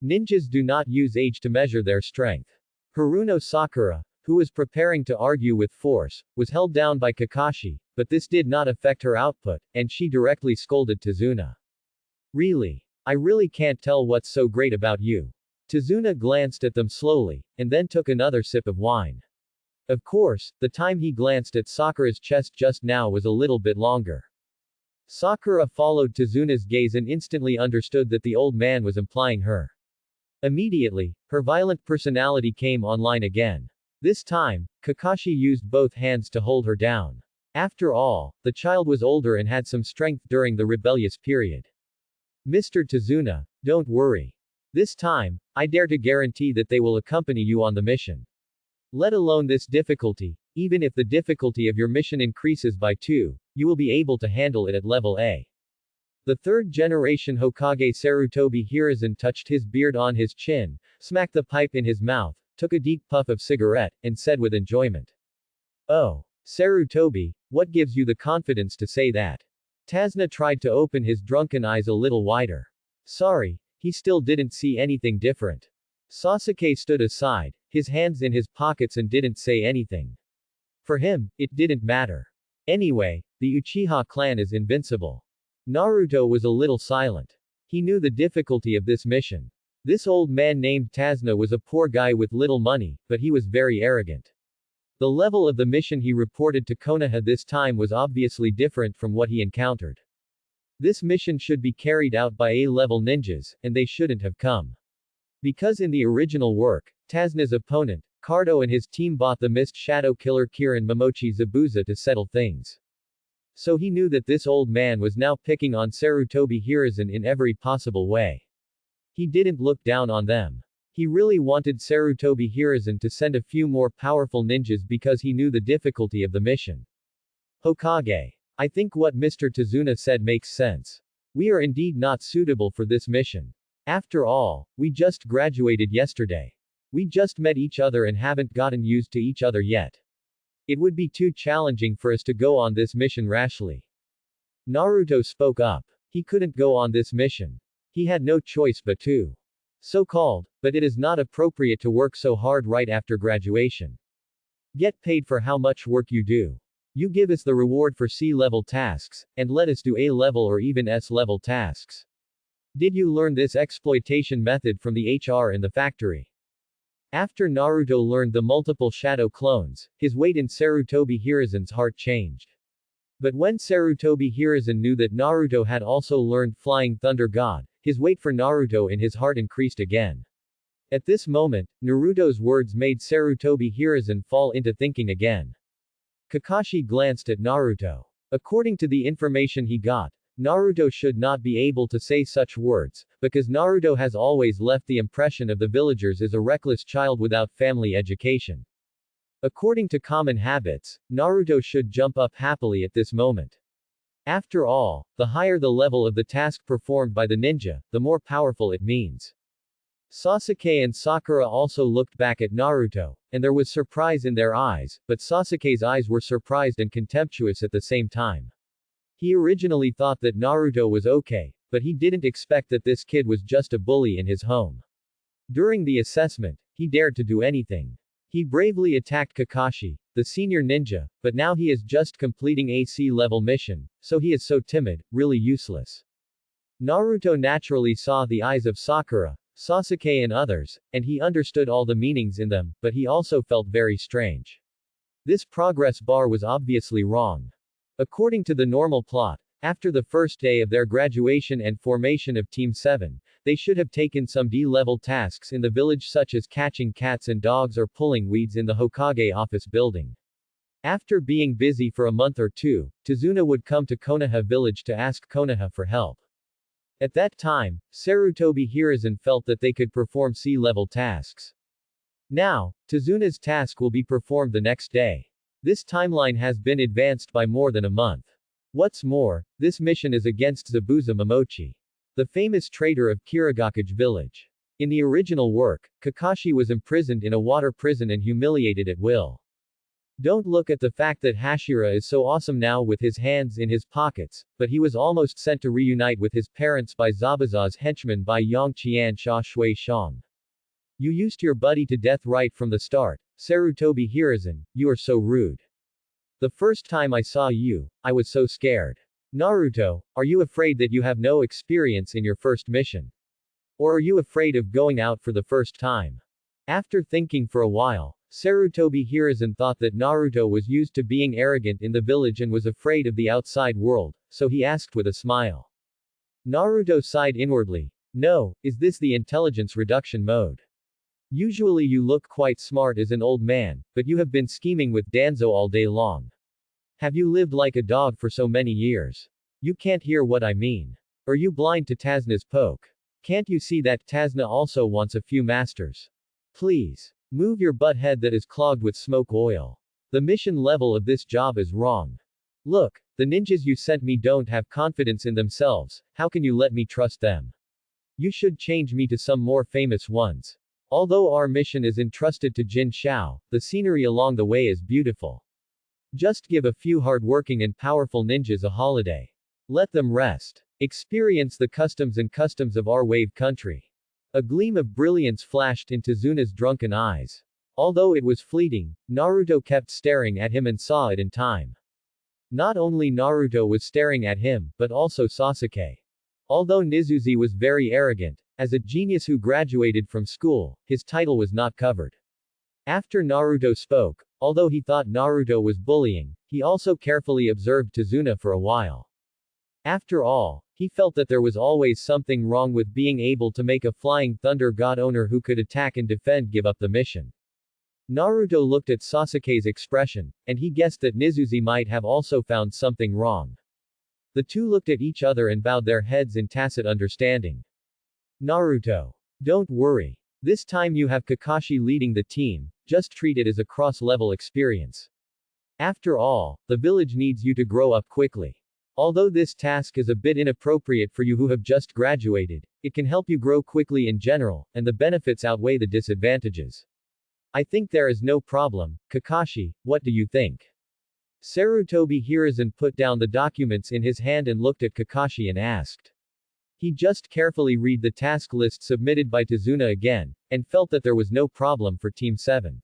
Ninjas do not use age to measure their strength. Haruno Sakura, who was preparing to argue with force, was held down by Kakashi, but this did not affect her output, and she directly scolded Tazuna. Really? I really can't tell what's so great about you. Tazuna glanced at them slowly, and then took another sip of wine. Of course, the time he glanced at Sakura's chest just now was a little bit longer. Sakura followed Tazuna's gaze and instantly understood that the old man was implying her. Immediately, her violent personality came online again. This time, Kakashi used both hands to hold her down. After all, the child was older and had some strength during the rebellious period. Mr. Tazuna, don't worry. This time, I dare to guarantee that they will accompany you on the mission. Let alone this difficulty, even if the difficulty of your mission increases by 2, you will be able to handle it at level A. The third generation Hokage Sarutobi Hiruzen touched his beard on his chin, smacked the pipe in his mouth, took a deep puff of cigarette, and said with enjoyment. Oh, Sarutobi, what gives you the confidence to say that? Tazuna tried to open his drunken eyes a little wider. Sorry, he still didn't see anything different. Sasuke stood aside, his hands in his pockets and didn't say anything. For him, it didn't matter. Anyway, the Uchiha clan is invincible. Naruto was a little silent. He knew the difficulty of this mission. This old man named Tazuna was a poor guy with little money, but he was very arrogant. The level of the mission he reported to Konoha this time was obviously different from what he encountered. This mission should be carried out by A-level ninjas, and they shouldn't have come. Because in the original work, Tazuna's opponent, Cardo and his team bought the Mist Shadow Killer Kirin Momochi Zabuza to settle things. So he knew that this old man was now picking on Sarutobi Hiruzen in every possible way. He didn't look down on them. He really wanted Sarutobi Hiruzen to send a few more powerful ninjas because he knew the difficulty of the mission. Hokage. I think what Mr. Tazuna said makes sense. We are indeed not suitable for this mission. After all, we just graduated yesterday. We just met each other and haven't gotten used to each other yet. It would be too challenging for us to go on this mission rashly. Naruto spoke up. He couldn't go on this mission. He had no choice but to. So-called, but it is not appropriate to work so hard right after graduation. Get paid for how much work you do. You give us the reward for C-level tasks, and let us do A-level or even S-level tasks. Did you learn this exploitation method from the HR in the factory? After Naruto learned the multiple shadow clones, his weight in Sarutobi Hiruzen's heart changed. But when Sarutobi Hiruzen knew that Naruto had also learned Flying Thunder God, his weight for Naruto in his heart increased again. At this moment, Naruto's words made Sarutobi Hiruzen fall into thinking again. Kakashi glanced at Naruto. According to the information he got, Naruto should not be able to say such words, because Naruto has always left the impression of the villagers as a reckless child without family education. According to common habits, Naruto should jump up happily at this moment. After all, the higher the level of the task performed by the ninja, the more powerful it means. Sasuke and Sakura also looked back at Naruto, and there was surprise in their eyes, but Sasuke's eyes were surprised and contemptuous at the same time. He originally thought that Naruto was okay, but he didn't expect that this kid was just a bully in his home. During the assessment, he dared to do anything. He bravely attacked Kakashi, the senior ninja, but now he is just completing a C-level mission, so he is so timid, really useless. Naruto naturally saw the eyes of Sakura, Sasuke and others, and he understood all the meanings in them, but he also felt very strange. This progress bar was obviously wrong. According to the normal plot, after the first day of their graduation and formation of Team 7, they should have taken some D-level tasks in the village such as catching cats and dogs or pulling weeds in the Hokage office building. After being busy for a month or two, Tazuna would come to Konoha village to ask Konoha for help. At that time, Sarutobi Hiruzen felt that they could perform sea-level tasks. Now, Tazuna's task will be performed the next day. This timeline has been advanced by more than a month. What's more, this mission is against Zabuza Momochi, the famous traitor of Kirigakage village. In the original work, Kakashi was imprisoned in a water prison and humiliated at will. Don't look at the fact that Hashira is so awesome now with his hands in his pockets, but he was almost sent to reunite with his parents by Zabuza's henchman by Yang Qian Sha Shui Shang. You used your buddy to death right from the start, Sarutobi Hiruzen, you are so rude. The first time I saw you, I was so scared. Naruto, are you afraid that you have no experience in your first mission? Or are you afraid of going out for the first time? After thinking for a while, Sarutobi Hiruzen thought that Naruto was used to being arrogant in the village and was afraid of the outside world, so he asked with a smile. Naruto sighed inwardly. No, is this the intelligence reduction mode? Usually you look quite smart as an old man, but you have been scheming with Danzo all day long. Have you lived like a dog for so many years? You can't hear what I mean. Are you blind to Tazna's poke? Can't you see that Tazna also wants a few masters? Please. Move your butt head that is clogged with smoke oil. The mission level of this job is wrong. Look, the ninjas you sent me don't have confidence in themselves, how can you let me trust them? You should change me to some more famous ones. Although our mission is entrusted to Jin Shao, the scenery along the way is beautiful. Just give a few hard-working and powerful ninjas a holiday. Let them rest. Experience the customs of our wave country. A gleam of brilliance flashed in Tazuna's drunken eyes. Although it was fleeting, Naruto kept staring at him and saw it in time. Not only Naruto was staring at him, but also Sasuke. Although Nizuzi was very arrogant, as a genius who graduated from school, his title was not covered. After Naruto spoke, although he thought Naruto was bullying, he also carefully observed Tazuna for a while. After all, he felt that there was always something wrong with being able to make a flying thunder god owner who could attack and defend give up the mission. Naruto looked at Sasuke's expression, and he guessed that Nizuzi might have also found something wrong. The two looked at each other and bowed their heads in tacit understanding. Naruto. Don't worry. This time you have Kakashi leading the team, just treat it as a cross-level experience. After all, the village needs you to grow up quickly. Although this task is a bit inappropriate for you who have just graduated, it can help you grow quickly in general, and the benefits outweigh the disadvantages. I think there is no problem. Kakashi, what do you think? Sarutobi Hiruzen put down the documents in his hand and looked at Kakashi and asked. He just carefully read the task list submitted by Tazuna again, and felt that there was no problem for Team 7.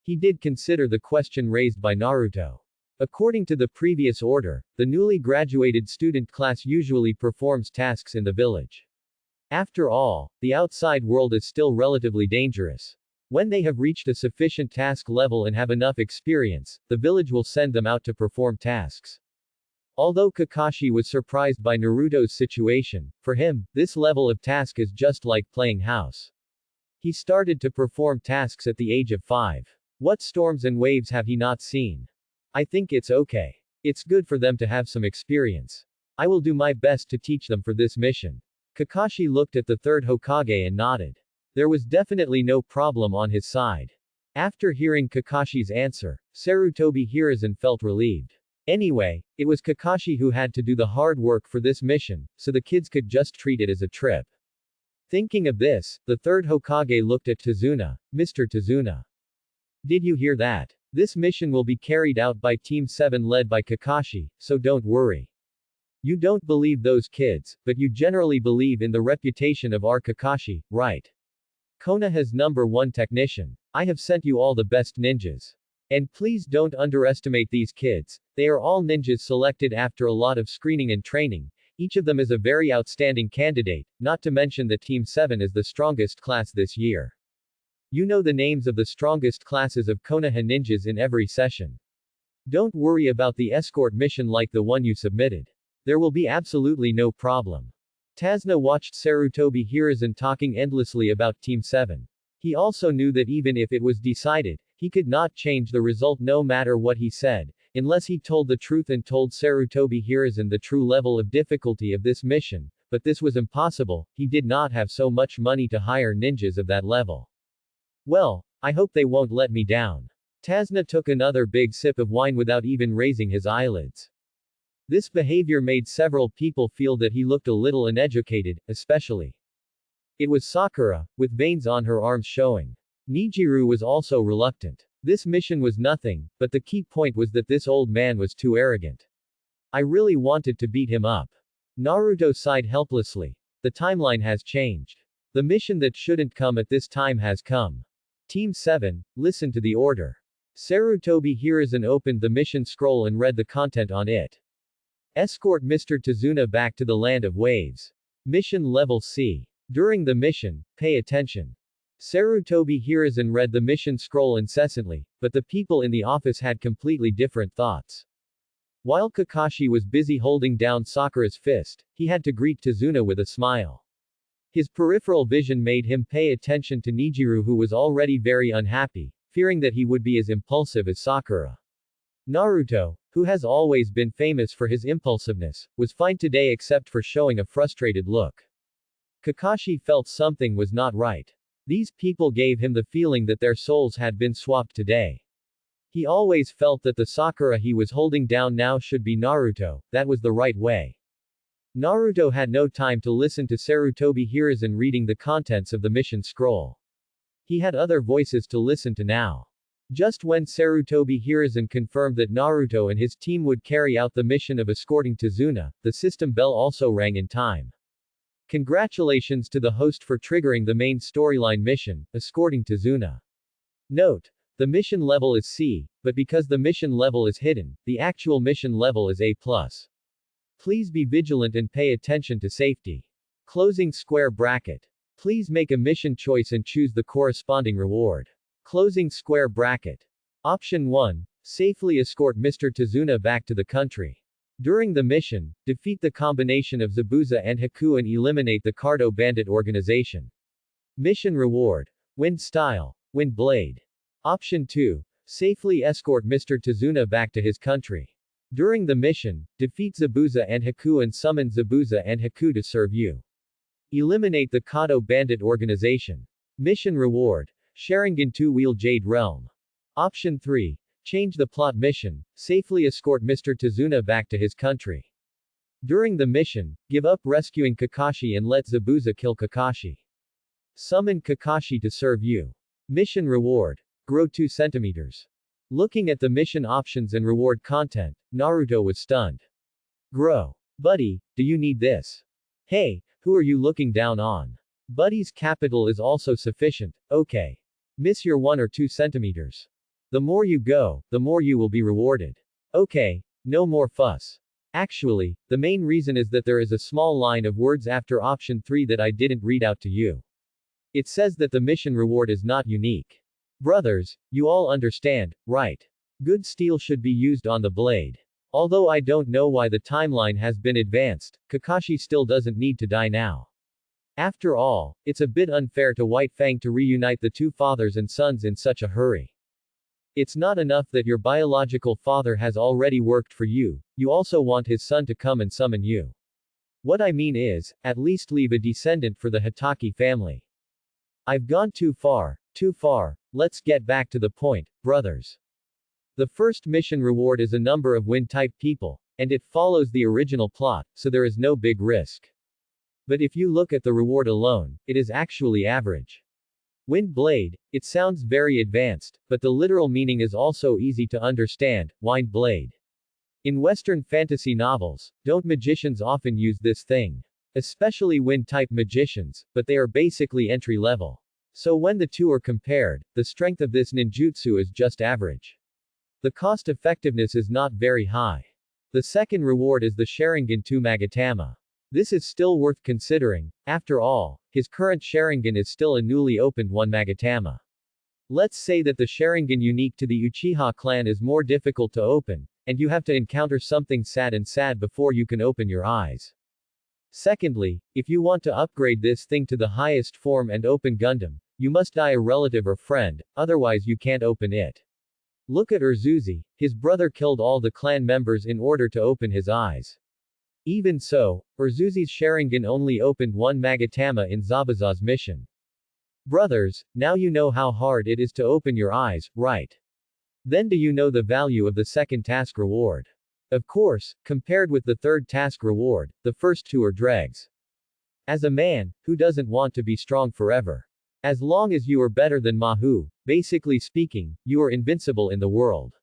He did consider the question raised by Naruto. According to the previous order, the newly graduated student class usually performs tasks in the village. After all, the outside world is still relatively dangerous. When they have reached a sufficient task level and have enough experience, the village will send them out to perform tasks. Although Kakashi was surprised by Naruto's situation, for him, this level of task is just like playing house. He started to perform tasks at the age of 5. What storms and waves have he not seen? I think it's okay. It's good for them to have some experience. I will do my best to teach them for this mission. Kakashi looked at the third Hokage and nodded. There was definitely no problem on his side. After hearing Kakashi's answer, Sarutobi Hiruzen felt relieved. Anyway, it was Kakashi who had to do the hard work for this mission, so the kids could just treat it as a trip. Thinking of this, the third Hokage looked at Tazuna. Mr. Tazuna. Did you hear that? This mission will be carried out by Team 7 led by Kakashi, so don't worry. You don't believe those kids, but you generally believe in the reputation of our Kakashi, right? Konoha's #1 technician. I have sent you all the best ninjas. And please don't underestimate these kids, they are all ninjas selected after a lot of screening and training. Each of them is a very outstanding candidate, not to mention that Team 7 is the strongest class this year. You know the names of the strongest classes of Konoha ninjas in every session. Don't worry about the escort mission like the one you submitted. There will be absolutely no problem. Tazuna watched Sarutobi Hiruzen talking endlessly about Team 7. He also knew that even if it was decided, He could not change the result no matter what he said, unless he told the truth and told Sarutobi Hiruzen the true level of difficulty of this mission, but this was impossible, he did not have so much money to hire ninjas of that level. Well, I hope they won't let me down. Tazna took another big sip of wine without even raising his eyelids. This behavior made several people feel that he looked a little uneducated, especially. It was Sakura, with veins on her arms showing. Nijiru was also reluctant. This mission was nothing, but the key point was that this old man was too arrogant. I really wanted to beat him up. Naruto sighed helplessly. The timeline has changed. The mission that shouldn't come at this time has come. Team 7, listen to the order. Sarutobi Hiruzen opened the mission scroll and read the content on it. Escort Mr. Tazuna back to the land of waves. Mission level C. During the mission, pay attention. Sarutobi Hiruzen read the mission scroll incessantly, but the people in the office had completely different thoughts. While Kakashi was busy holding down Sakura's fist, he had to greet Tazuna with a smile. His peripheral vision made him pay attention to Nijiru, who was already very unhappy, fearing that he would be as impulsive as Sakura. Naruto, who has always been famous for his impulsiveness, was fine today except for showing a frustrated look. Kakashi felt something was not right. These people gave him the feeling that their souls had been swapped today. He always felt that the Sakura he was holding down now should be Naruto, that was the right way. Naruto had no time to listen to Sarutobi Hiruzen reading the contents of the mission scroll. He had other voices to listen to now. Just when Sarutobi Hiruzen confirmed that Naruto and his team would carry out the mission of escorting Tazuna, the system bell also rang in time. Congratulations to the host for triggering the main storyline mission, escorting Tazuna. Note: the mission level is C, but because the mission level is hidden, the actual mission level is A+. Please be vigilant and pay attention to safety. Closing square bracket. Please make a mission choice and choose the corresponding reward. Closing square bracket. Option 1. Safely escort Mr. Tazuna back to the country. During the mission, defeat the combination of Zabuza and Haku and eliminate the Cardo bandit organization. Mission reward. Wind style. Wind blade. Option 2. Safely escort Mr. Tazuna back to his country. During the mission, defeat Zabuza and Haku and summon Zabuza and Haku to serve you. Eliminate the Kado bandit organization. Mission reward. Sharingan 2-wheel Jade Realm. Option 3. Change the plot mission, safely escort Mr. Tazuna back to his country. During the mission, give up rescuing Kakashi and let Zabuza kill Kakashi. Summon Kakashi to serve you. Mission reward. Grow 2 centimeters. Looking at the mission options and reward content, Naruto was stunned. Grow. Buddy, do you need this? Hey, who are you looking down on? Buddy's capital is also sufficient, okay. Miss your 1 or 2 centimeters. The more you go, the more you will be rewarded. Okay, no more fuss. Actually, the main reason is that there is a small line of words after option 3 that I didn't read out to you. It says that the mission reward is not unique. Brothers, you all understand, right? Good steel should be used on the blade. Although I don't know why the timeline has been advanced, Kakashi still doesn't need to die now. After all, it's a bit unfair to White Fang to reunite the two fathers and sons in such a hurry. It's not enough that your biological father has already worked for you, you also want his son to come and summon you. What I mean is, at least leave a descendant for the Hitaki family. I've gone too far, let's get back to the point, brothers. The first mission reward is a number of wind-type people, and it follows the original plot, so there is no big risk. But if you look at the reward alone, it is actually average. Wind blade, it sounds very advanced, but the literal meaning is also easy to understand, wind blade. In Western fantasy novels, don't magicians often use this thing? Especially wind-type magicians, but they are basically entry-level. So when the two are compared, the strength of this ninjutsu is just average. The cost-effectiveness is not very high. The second reward is the Sharingan 2 Magatama. This is still worth considering, after all, his current Sharingan is still a newly opened 1 Magatama. Let's say that the Sharingan unique to the Uchiha clan is more difficult to open, and you have to encounter something sad before you can open your eyes. Secondly, if you want to upgrade this thing to the highest form and open Gundam, You must die a relative or friend, otherwise you can't open it. Look at Urzuzi. His brother killed all the clan members in order to open his eyes. Even so, Urzuzi's Sharingan only opened one Magatama in Zabuza's mission. Brothers, now you know how hard it is to open your eyes, right? Then do you know the value of the second task reward? Of course, compared with the third task reward, the first two are dregs. As a man, who doesn't want to be strong forever? As long as you are better than Mahu, basically speaking, you are invincible in the world.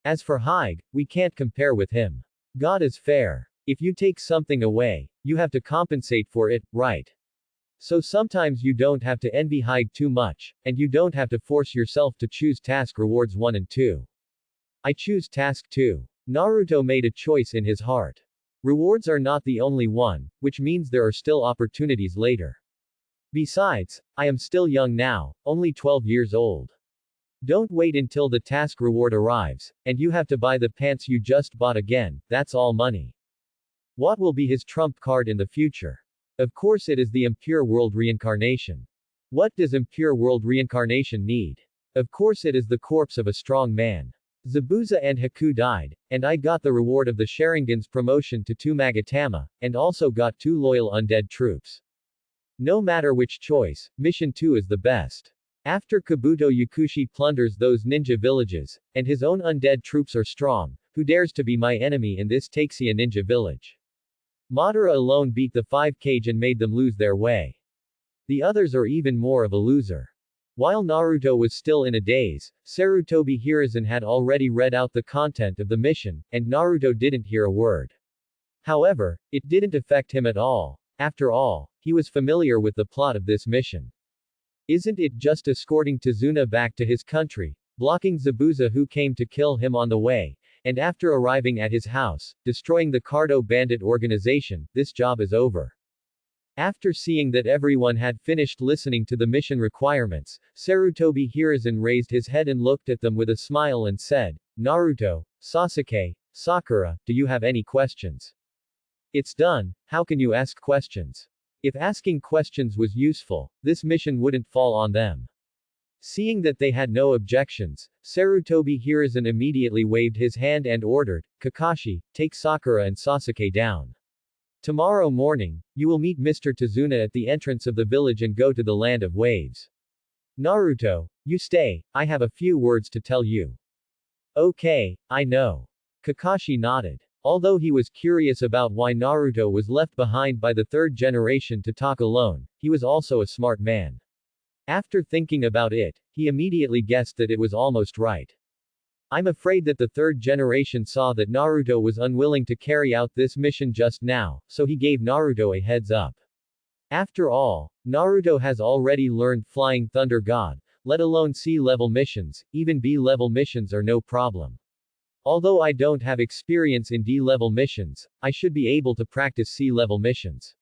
As for Haig, we can't compare with him. God is fair. If you take something away, you have to compensate for it, right? So sometimes you don't have to envy Haig too much, and you don't have to force yourself to choose task rewards 1 and 2. I choose task 2. Naruto made a choice in his heart. Rewards are not the only one, which means there are still opportunities later. Besides, I am still young now, only 12 years old. Don't wait until the task reward arrives, and you have to buy the pants you just bought again, that's all money. What will be his trump card in the future? Of course it is the Impure World Reincarnation. What does Impure World Reincarnation need? Of course it is the corpse of a strong man. Zabuza and Haku died, and I got the reward of the Sharingan's promotion to 2 Magatama, and also got 2 loyal undead troops. No matter which choice, mission 2 is the best. After Kabuto Yakushi plunders those ninja villages, and his own undead troops are strong, who dares to be my enemy in this Takesea ninja village? Madara alone beat the 5 Kage and made them lose their way. The others are even more of a loser. While Naruto was still in a daze, Sarutobi Hiruzen had already read out the content of the mission, and Naruto didn't hear a word. However, it didn't affect him at all. After all, he was familiar with the plot of this mission. Isn't it just escorting Tazuna back to his country, blocking Zabuza who came to kill him on the way, and after arriving at his house, destroying the Cardo bandit organization, this job is over. After seeing that everyone had finished listening to the mission requirements, Sarutobi Hiruzen raised his head and looked at them with a smile and said, Naruto, Sasuke, Sakura, do you have any questions? It's done, how can you ask questions? If asking questions was useful, this mission wouldn't fall on them. Seeing that they had no objections, Sarutobi Hiruzen immediately waved his hand and ordered, Kakashi, take Sakura and Sasuke down. Tomorrow morning, you will meet Mr. Tazuna at the entrance of the village and go to the Land of Waves. Naruto, you stay, I have a few words to tell you. Okay, I know. Kakashi nodded. Although he was curious about why Naruto was left behind by the third generation to talk alone, he was also a smart man. After thinking about it, he immediately guessed that it was almost right. I'm afraid that the third generation saw that Naruto was unwilling to carry out this mission just now, so he gave Naruto a heads up. After all, Naruto has already learned Flying Thunder God, let alone C-level missions, even B-level missions are no problem. Although I don't have experience in D-level missions, I should be able to practice C-level missions.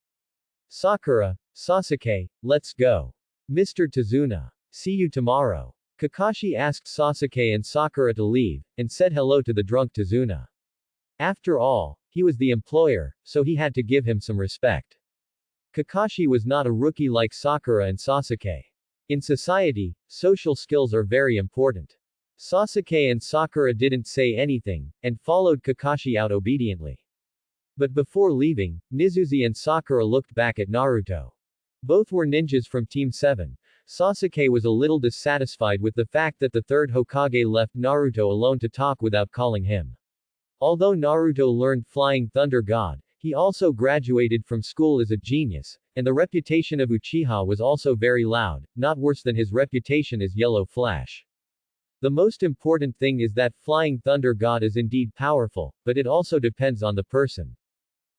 Sakura, Sasuke, let's go. Mr. Tazuna. See you tomorrow. Kakashi asked Sasuke and Sakura to leave, and said hello to the drunk Tazuna. After all, he was the employer, so he had to give him some respect. Kakashi was not a rookie like Sakura and Sasuke. In society, social skills are very important. Sasuke and Sakura didn't say anything, and followed Kakashi out obediently. But before leaving, Nizuzi and Sakura looked back at Naruto. Both were ninjas from Team 7. Sasuke was a little dissatisfied with the fact that the third Hokage left Naruto alone to talk without calling him. Although Naruto learned Flying Thunder God, he also graduated from school as a genius, and the reputation of Uchiha was also very loud, not worse than his reputation as Yellow Flash. The most important thing is that Flying Thunder God is indeed powerful, but it also depends on the person.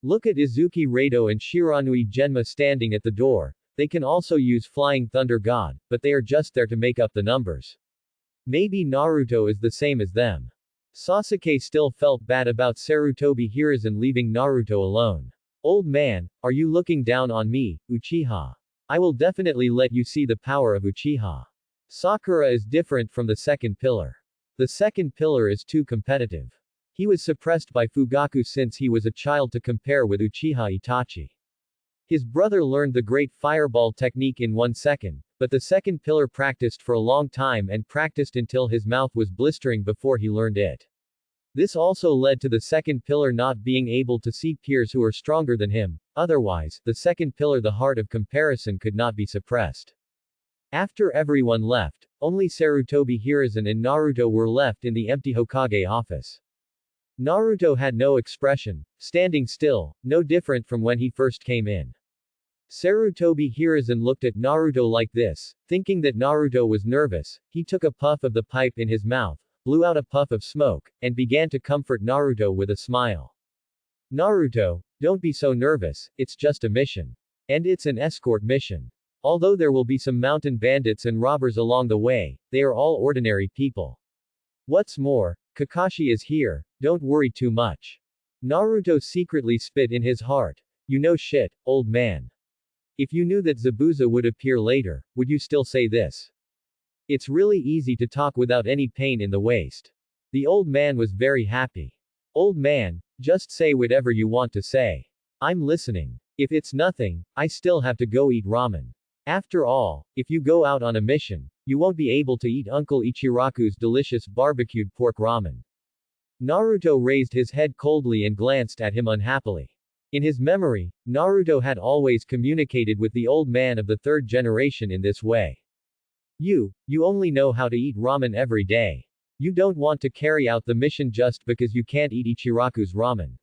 Look at Izuki Rado and Shiranui Genma standing at the door. They can also use Flying Thunder God, but they are just there to make up the numbers. Maybe Naruto is the same as them. Sasuke still felt bad about Sarutobi Hiruzen leaving Naruto alone. Old man, are you looking down on me, Uchiha? I will definitely let you see the power of Uchiha. Sakura is different from the second pillar. The second pillar is too competitive. He was suppressed by Fugaku since he was a child to compare with Uchiha Itachi. His brother learned the great fireball technique in 1 second, But the second pillar practiced for a long time and practiced until his mouth was blistering before he learned it. This also led to the second pillar not being able to see peers who are stronger than him. Otherwise, the second pillar, the heart of comparison, could not be suppressed. After everyone left, only Sarutobi Hiruzen and Naruto were left in the empty Hokage office. Naruto had no expression, standing still, no different from when he first came in. Sarutobi Hiruzen looked at Naruto like this, thinking that Naruto was nervous. He took a puff of the pipe in his mouth, blew out a puff of smoke, and began to comfort Naruto with a smile. Naruto, don't be so nervous, it's just a mission. And it's an escort mission. Although there will be some mountain bandits and robbers along the way, they are all ordinary people. What's more, Kakashi is here, don't worry too much. Naruto secretly spit in his heart. You know shit, old man. If you knew that Zabuza would appear later, would you still say this? It's really easy to talk without any pain in the waist. The old man was very happy. Old man, just say whatever you want to say. I'm listening. If it's nothing, I still have to go eat ramen. After all, if you go out on a mission, you won't be able to eat Uncle Ichiraku's delicious barbecued pork ramen. Naruto raised his head coldly and glanced at him unhappily. In his memory, Naruto had always communicated with the old man of the third generation in this way. You only know how to eat ramen every day. You don't want to carry out the mission just because you can't eat Ichiraku's ramen.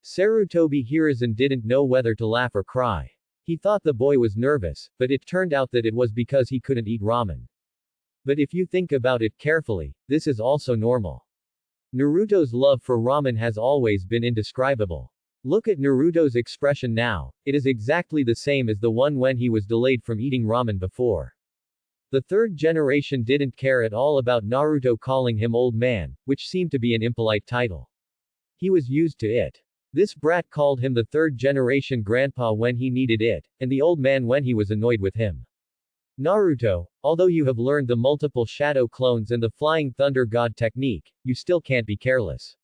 Sarutobi Hiruzen didn't know whether to laugh or cry. He thought the boy was nervous, but it turned out that it was because he couldn't eat ramen. But if you think about it carefully, this is also normal. Naruto's love for ramen has always been indescribable. Look at Naruto's expression now, it is exactly the same as the one when he was delayed from eating ramen before. The third generation didn't care at all about Naruto calling him old man, which seemed to be an impolite title. He was used to it. This brat called him the third generation grandpa when he needed it, and the old man when he was annoyed with him. Naruto, although you have learned the multiple shadow clones and the flying thunder god technique, you still can't be careless.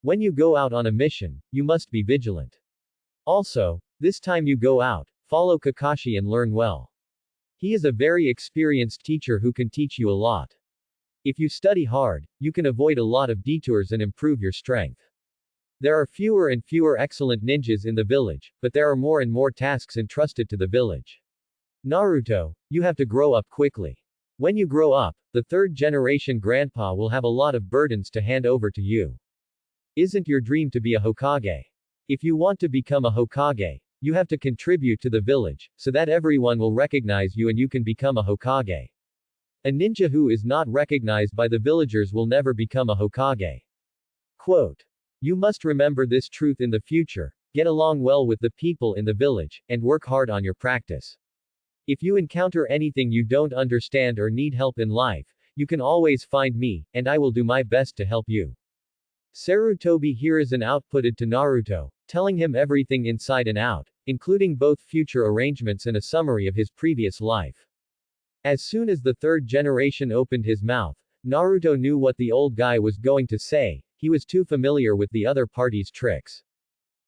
When you go out on a mission, you must be vigilant. Also, this time you go out, follow Kakashi and learn well. He is a very experienced teacher who can teach you a lot. If you study hard, you can avoid a lot of detours and improve your strength. There are fewer and fewer excellent ninjas in the village, but there are more and more tasks entrusted to the village. Naruto, you have to grow up quickly. When you grow up, the third generation grandpa will have a lot of burdens to hand over to you. Isn't your dream to be a Hokage? If you want to become a Hokage, you have to contribute to the village, so that everyone will recognize you and you can become a Hokage. A ninja who is not recognized by the villagers will never become a Hokage. Quote. You must remember this truth in the future, get along well with the people in the village, and work hard on your practice. If you encounter anything you don't understand or need help in life, you can always find me, and I will do my best to help you. Sarutobi Hiruzen outputted to Naruto, telling him everything inside and out, including both future arrangements and a summary of his previous life. As soon as the third generation opened his mouth, Naruto knew what the old guy was going to say. He was too familiar with the other party's tricks.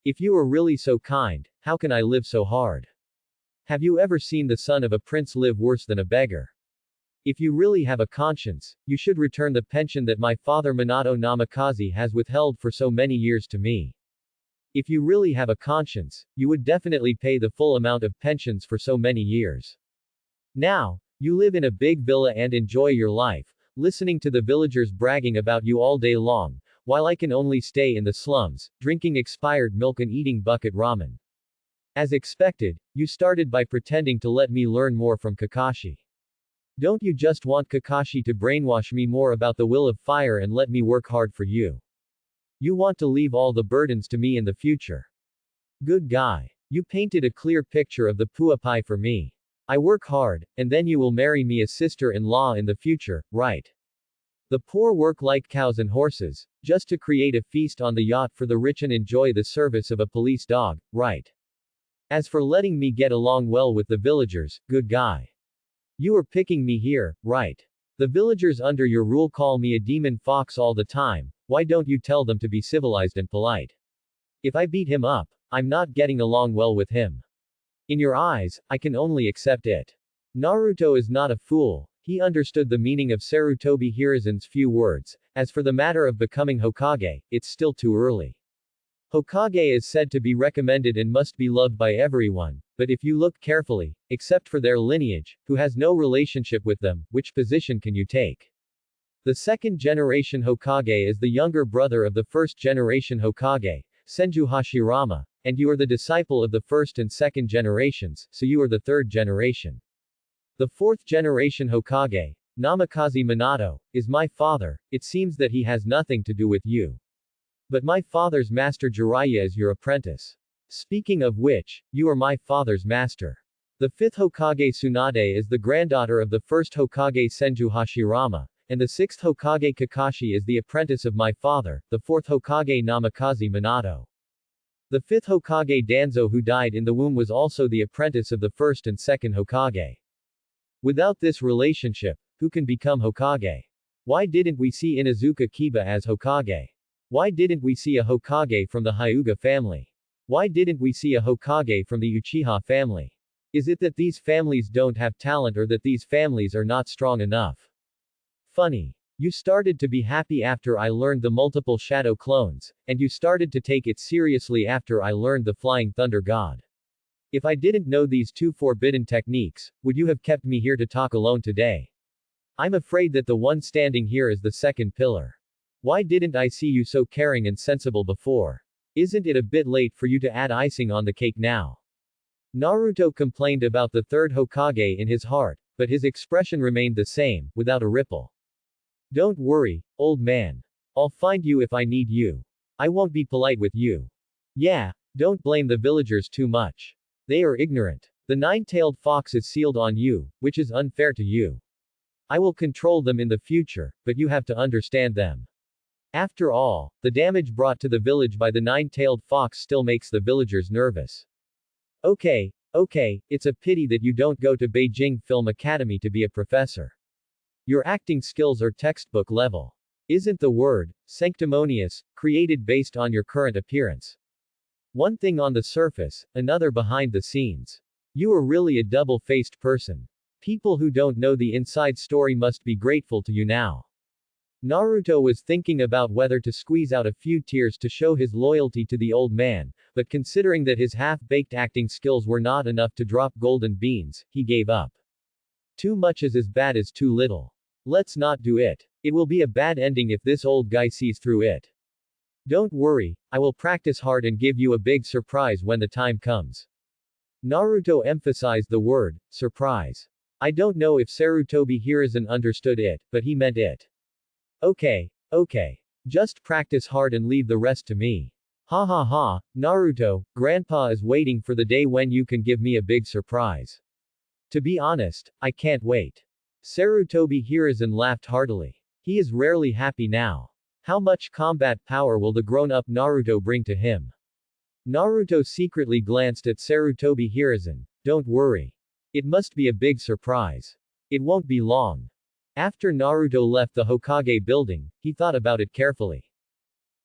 If you are really so kind, how can I live so hard? Have you ever seen the son of a prince live worse than a beggar? If you really have a conscience, you should return the pension that my father Minato Namikaze has withheld for so many years to me. If you really have a conscience, you would definitely pay the full amount of pensions for so many years. Now, you live in a big villa and enjoy your life, listening to the villagers bragging about you all day long, while I can only stay in the slums, drinking expired milk and eating bucket ramen. As expected, you started by pretending to let me learn more from Kakashi. Don't you just want Kakashi to brainwash me more about the will of fire and let me work hard for you? You want to leave all the burdens to me in the future. Good guy. You painted a clear picture of the puapai for me. I work hard, and then you will marry me as sister-in-law in the future, right? The poor work like cows and horses, just to create a feast on the yacht for the rich and enjoy the service of a police dog, right? As for letting me get along well with the villagers, good guy. You are picking me here, right? The villagers under your rule call me a demon fox all the time, why don't you tell them to be civilized and polite? If I beat him up, I'm not getting along well with him. In your eyes, I can only accept it. Naruto is not a fool. He understood the meaning of Sarutobi Hiruzen's few words. As for the matter of becoming Hokage, it's still too early. Hokage is said to be recommended and must be loved by everyone, but if you look carefully, except for their lineage, who has no relationship with them, which position can you take? The second generation Hokage is the younger brother of the first generation Hokage, Senju Hashirama, and you are the disciple of the first and second generations, so you are the third generation. The fourth generation Hokage, Namikaze Minato, is my father. It seems that he has nothing to do with you. But my father's master Jiraiya is your apprentice. Speaking of which, you are my father's master. The fifth Hokage Tsunade is the granddaughter of the first Hokage Senju Hashirama, and the sixth Hokage Kakashi is the apprentice of my father, the fourth Hokage Namikaze Minato. The fifth Hokage Danzo who died in the womb was also the apprentice of the first and second Hokage. Without this relationship, who can become Hokage? Why didn't we see Inuzuka Kiba as Hokage? Why didn't we see a Hokage from the Hyuga family? Why didn't we see a Hokage from the Uchiha family? Is it that these families don't have talent or that these families are not strong enough? Funny. You started to be happy after I learned the multiple shadow clones, and you started to take it seriously after I learned the Flying Thunder God. If I didn't know these two forbidden techniques, would you have kept me here to talk alone today? I'm afraid that the one standing here is the second pillar. Why didn't I see you so caring and sensible before? Isn't it a bit late for you to add icing on the cake now? Naruto complained about the third Hokage in his heart, but his expression remained the same, without a ripple. Don't worry, old man. I'll find you if I need you. I won't be polite with you. Yeah, don't blame the villagers too much. They are ignorant. The nine-tailed fox is sealed on you, which is unfair to you. I will control them in the future, but you have to understand them. After all, the damage brought to the village by the nine-tailed fox still makes the villagers nervous. Okay, it's a pity that you don't go to Beijing Film Academy to be a professor. Your acting skills are textbook level. Isn't the word sanctimonious created based on your current appearance? One thing on the surface, another behind the scenes. You are really a double-faced person. People who don't know the inside story must be grateful to you now. Naruto was thinking about whether to squeeze out a few tears to show his loyalty to the old man, but considering that his half-baked acting skills were not enough to drop golden beans, he gave up. Too much is as bad as too little. Let's not do it. It will be a bad ending if this old guy sees through it. Don't worry, I will practice hard and give you a big surprise when the time comes. Naruto emphasized the word surprise. I don't know if Sarutobi Hiruzen understood it, but he meant it. Okay. Just practice hard and leave the rest to me. Ha ha ha, Naruto, Grandpa is waiting for the day when you can give me a big surprise. To be honest, I can't wait. Sarutobi Hiruzen laughed heartily. He is rarely happy now. How much combat power will the grown-up Naruto bring to him? Naruto secretly glanced at Sarutobi Hiruzen. Don't worry. It must be a big surprise. It won't be long. After Naruto left the Hokage building, he thought about it carefully.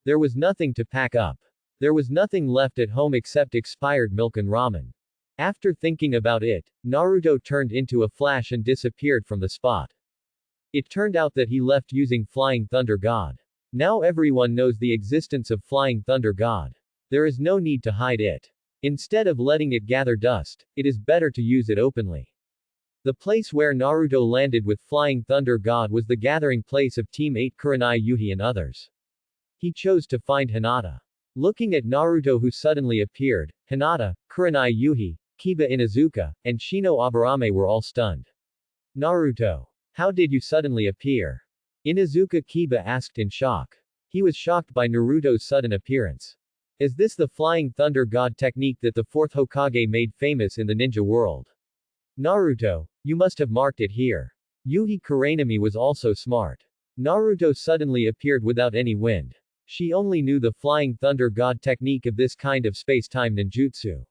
There was nothing to pack up. There was nothing left at home except expired milk and ramen. After thinking about it, Naruto turned into a flash and disappeared from the spot. It turned out that he left using Flying Thunder God. Now everyone knows the existence of Flying Thunder God. There is no need to hide it. Instead of letting it gather dust, it is better to use it openly. The place where Naruto landed with Flying Thunder God was the gathering place of Team 8 Kurenai Yuhi and others. He chose to find Hinata. Looking at Naruto who suddenly appeared, Hinata, Kurenai Yuhi, Kiba Inuzuka, and Shino Aburame were all stunned. Naruto. How did you suddenly appear? Inuzuka Kiba asked in shock. He was shocked by Naruto's sudden appearance. Is this the Flying Thunder God technique that the fourth Hokage made famous in the ninja world? Naruto, you must have marked it here. Yuhi Kurenami was also smart. Naruto suddenly appeared without any wind. She only knew the Flying Thunder God technique of this kind of space-time ninjutsu.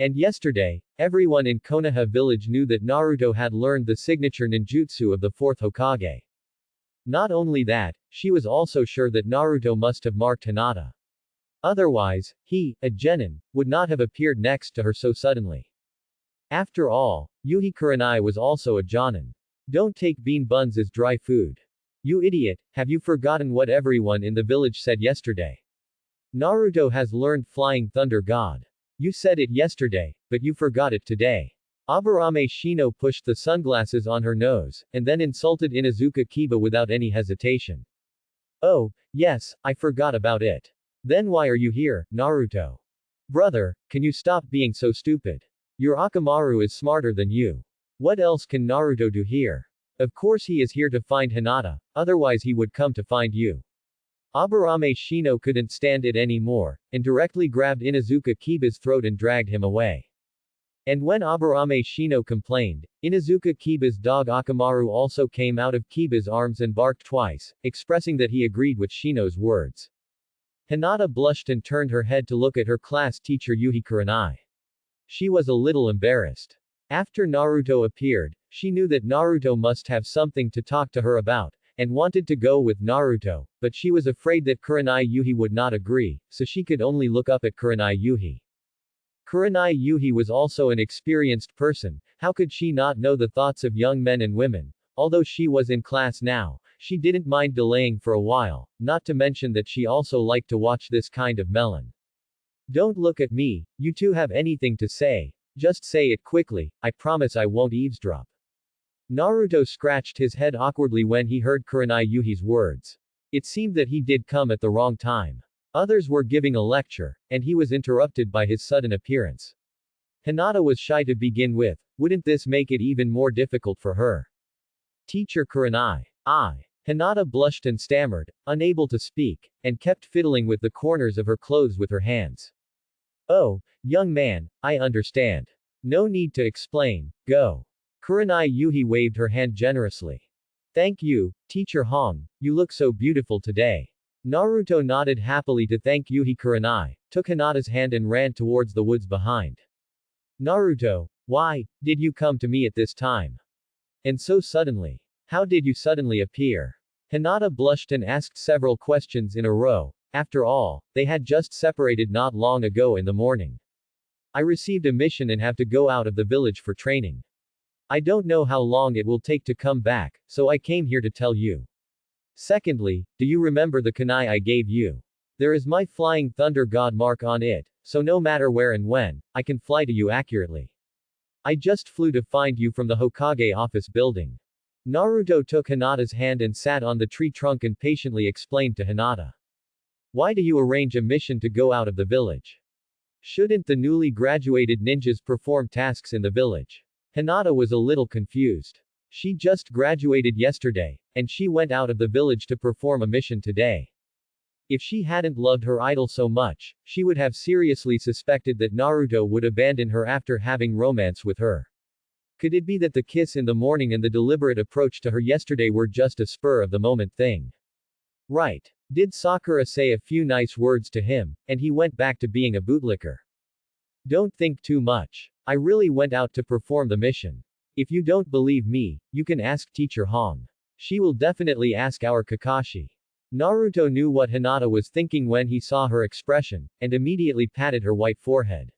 And yesterday, everyone in Konoha village knew that Naruto had learned the signature ninjutsu of the fourth Hokage. Not only that, she was also sure that Naruto must have marked Hinata. Otherwise, he, a genin, would not have appeared next to her so suddenly. After all, Yuhi Kurenai was also a Jonin. Don't take bean buns as dry food. You idiot, have you forgotten what everyone in the village said yesterday? Naruto has learned Flying Thunder God. You said it yesterday, but you forgot it today. Aburame Shino pushed the sunglasses on her nose, and then insulted Inuzuka Kiba without any hesitation. Oh, yes, I forgot about it. Then why are you here, Naruto? Brother, can you stop being so stupid? Your Akamaru is smarter than you. What else can Naruto do here? Of course he is here to find Hinata, otherwise he would come to find you. Aburame Shino couldn't stand it anymore, and directly grabbed Inuzuka Kiba's throat and dragged him away. And when Aburame Shino complained, Inuzuka Kiba's dog Akamaru also came out of Kiba's arms and barked twice, expressing that he agreed with Shino's words. Hinata blushed and turned her head to look at her class teacher Yuhi Kurenai. She was a little embarrassed. After Naruto appeared, she knew that Naruto must have something to talk to her about, and wanted to go with Naruto, but she was afraid that Kurenai Yuhi would not agree, so she could only look up at Kurenai Yuhi. Kurenai Yuhi was also an experienced person, how could she not know the thoughts of young men and women? Although she was in class now, she didn't mind delaying for a while, not to mention that she also liked to watch this kind of melon. Don't look at me, you two have anything to say, just say it quickly, I promise I won't eavesdrop. Naruto scratched his head awkwardly when he heard Kurenai Yuhi's words. It seemed that he did come at the wrong time. Others were giving a lecture, and he was interrupted by his sudden appearance. Hinata was shy to begin with, wouldn't this make it even more difficult for her? Teacher Kurenai. Hinata blushed and stammered, unable to speak, and kept fiddling with the corners of her clothes with her hands. Oh, young man, I understand. No need to explain, go. Kurenai Yuhi waved her hand generously. Thank you, Teacher Hong, you look so beautiful today. Naruto nodded happily to thank Yuhi Kurenai, took Hinata's hand and ran towards the woods behind. Naruto, why did you come to me at this time? And so suddenly? How did you suddenly appear? Hinata blushed and asked several questions in a row. After all, they had just separated not long ago in the morning. I received a mission and have to go out of the village for training. I don't know how long it will take to come back, so I came here to tell you. Secondly, do you remember the kunai I gave you? There is my Flying Thunder God mark on it, so no matter where and when, I can fly to you accurately. I just flew to find you from the Hokage office building. Naruto took Hinata's hand and sat on the tree trunk and patiently explained to Hinata. Why do you arrange a mission to go out of the village? Shouldn't the newly graduated ninjas perform tasks in the village? Hinata was a little confused. She just graduated yesterday, and she went out of the village to perform a mission today. If she hadn't loved her idol so much, she would have seriously suspected that Naruto would abandon her after having romance with her. Could it be that the kiss in the morning and the deliberate approach to her yesterday were just a spur-of-the-moment thing? Right. Did Sakura say a few nice words to him, and he went back to being a bootlicker? Don't think too much. I really went out to perform the mission. If you don't believe me, you can ask Teacher Hong. She will definitely ask our Kakashi. Naruto knew what Hinata was thinking when he saw her expression, and immediately patted her white forehead.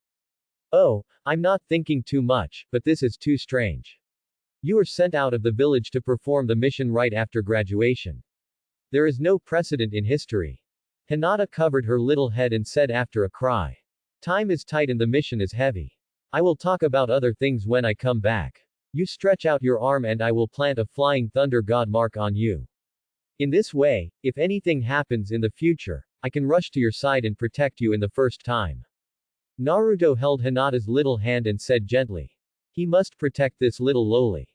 Oh, I'm not thinking too much, but this is too strange. You were sent out of the village to perform the mission right after graduation. There is no precedent in history. Hinata covered her little head and said after a cry. Time is tight and the mission is heavy. I will talk about other things when I come back. You stretch out your arm and I will plant a Flying Thunder God mark on you. In this way, if anything happens in the future, I can rush to your side and protect you in the first time. Naruto held Hinata's little hand and said gently. He must protect this little loli.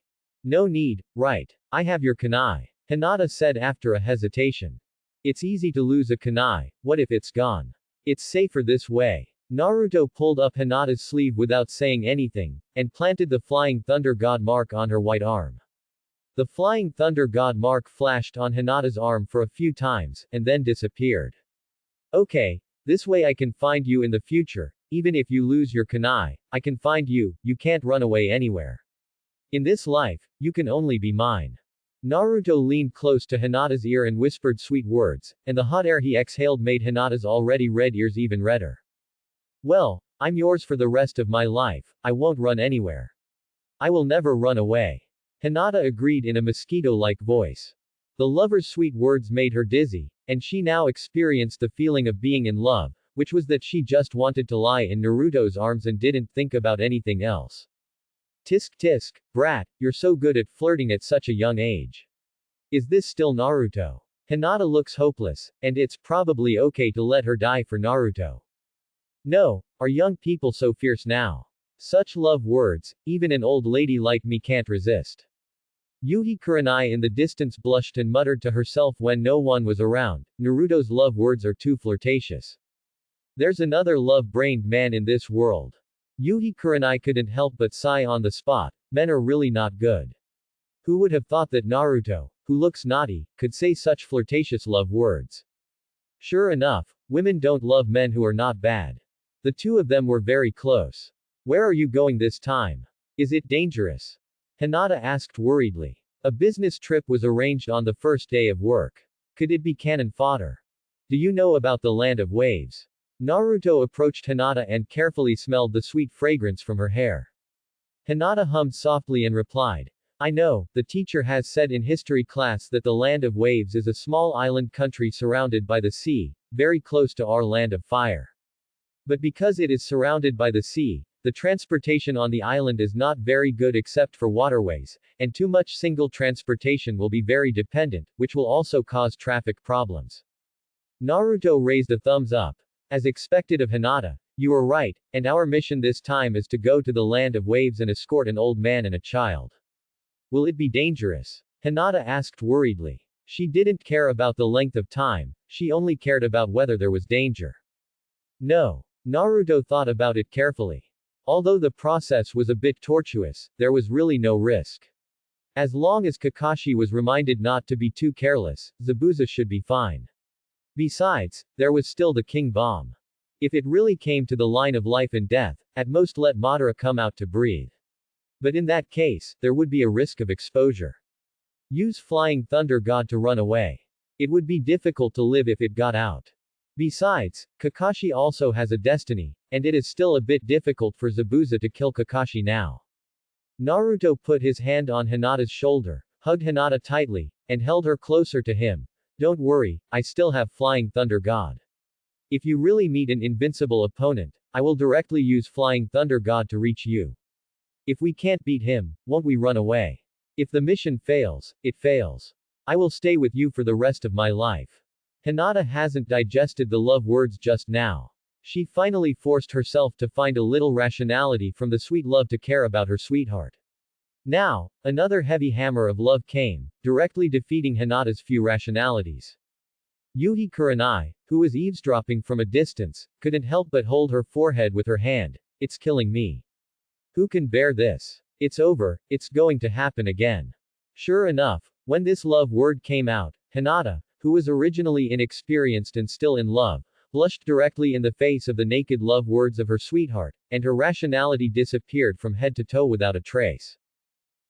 No need, right? I have your kunai. Hinata said after a hesitation. It's easy to lose a kunai, what if it's gone? It's safer this way. Naruto pulled up Hinata's sleeve without saying anything, and planted the Flying Thunder God mark on her white arm. The Flying Thunder God mark flashed on Hinata's arm for a few times, and then disappeared. Okay, this way I can find you in the future, even if you lose your kunai, I can find you, you can't run away anywhere. In this life, you can only be mine. Naruto leaned close to Hinata's ear and whispered sweet words, and the hot air he exhaled made Hinata's already red ears even redder. Well, I'm yours for the rest of my life, I won't run anywhere. I will never run away. Hinata agreed in a mosquito-like voice. The lover's sweet words made her dizzy, and she now experienced the feeling of being in love, which was that she just wanted to lie in Naruto's arms and didn't think about anything else. Tisk tisk, brat, you're so good at flirting at such a young age. Is this still Naruto? Hinata looks hopeless, and it's probably okay to let her die for Naruto. No, are young people so fierce now? Such love words, even an old lady like me can't resist. Yuhi Kurenai in the distance blushed and muttered to herself when no one was around, Naruto's love words are too flirtatious. There's another love-brained man in this world. Yuhi Kurenai couldn't help but sigh on the spot, men are really not good. Who would have thought that Naruto, who looks naughty, could say such flirtatious love words? Sure enough, women don't love men who are not bad. The two of them were very close. Where are you going this time? Is it dangerous? Hinata asked worriedly. A business trip was arranged on the first day of work. Could it be cannon fodder? Do you know about the land of waves? Naruto approached Hinata and carefully smelled the sweet fragrance from her hair. Hinata hummed softly and replied, I know, the teacher has said in history class that the land of waves is a small island country surrounded by the sea, very close to our land of fire. But because it is surrounded by the sea, the transportation on the island is not very good except for waterways, and too much single transportation will be very dependent, which will also cause traffic problems. Naruto raised a thumbs up. As expected of Hinata, you are right, and our mission this time is to go to the land of waves and escort an old man and a child. Will it be dangerous? Hinata asked worriedly. She didn't care about the length of time, she only cared about whether there was danger. No. Naruto thought about it carefully. Although the process was a bit tortuous, there was really no risk. As long as Kakashi was reminded not to be too careless, Zabuza should be fine. Besides, there was still the King Bomb. If it really came to the line of life and death, at most let Madara come out to breathe. But in that case, there would be a risk of exposure. Use Flying Thunder God to run away. It would be difficult to live if it got out. Besides, Kakashi also has a destiny, and it is still a bit difficult for Zabuza to kill Kakashi now. Naruto put his hand on Hinata's shoulder, hugged Hinata tightly, and held her closer to him. Don't worry, I still have Flying Thunder God. If you really meet an invincible opponent, I will directly use Flying Thunder God to reach you. If we can't beat him, won't we run away? If the mission fails, it fails. I will stay with you for the rest of my life. Hinata hasn't digested the love words just now. She finally forced herself to find a little rationality from the sweet love to care about her sweetheart. Now, another heavy hammer of love came, directly defeating Hinata's few rationalities. Yuhi Kurenai, who was eavesdropping from a distance, couldn't help but hold her forehead with her hand. It's killing me. Who can bear this? It's over, it's going to happen again. Sure enough, when this love word came out, Hinata, who was originally inexperienced and still in love, blushed directly in the face of the naked love words of her sweetheart, and her rationality disappeared from head to toe without a trace.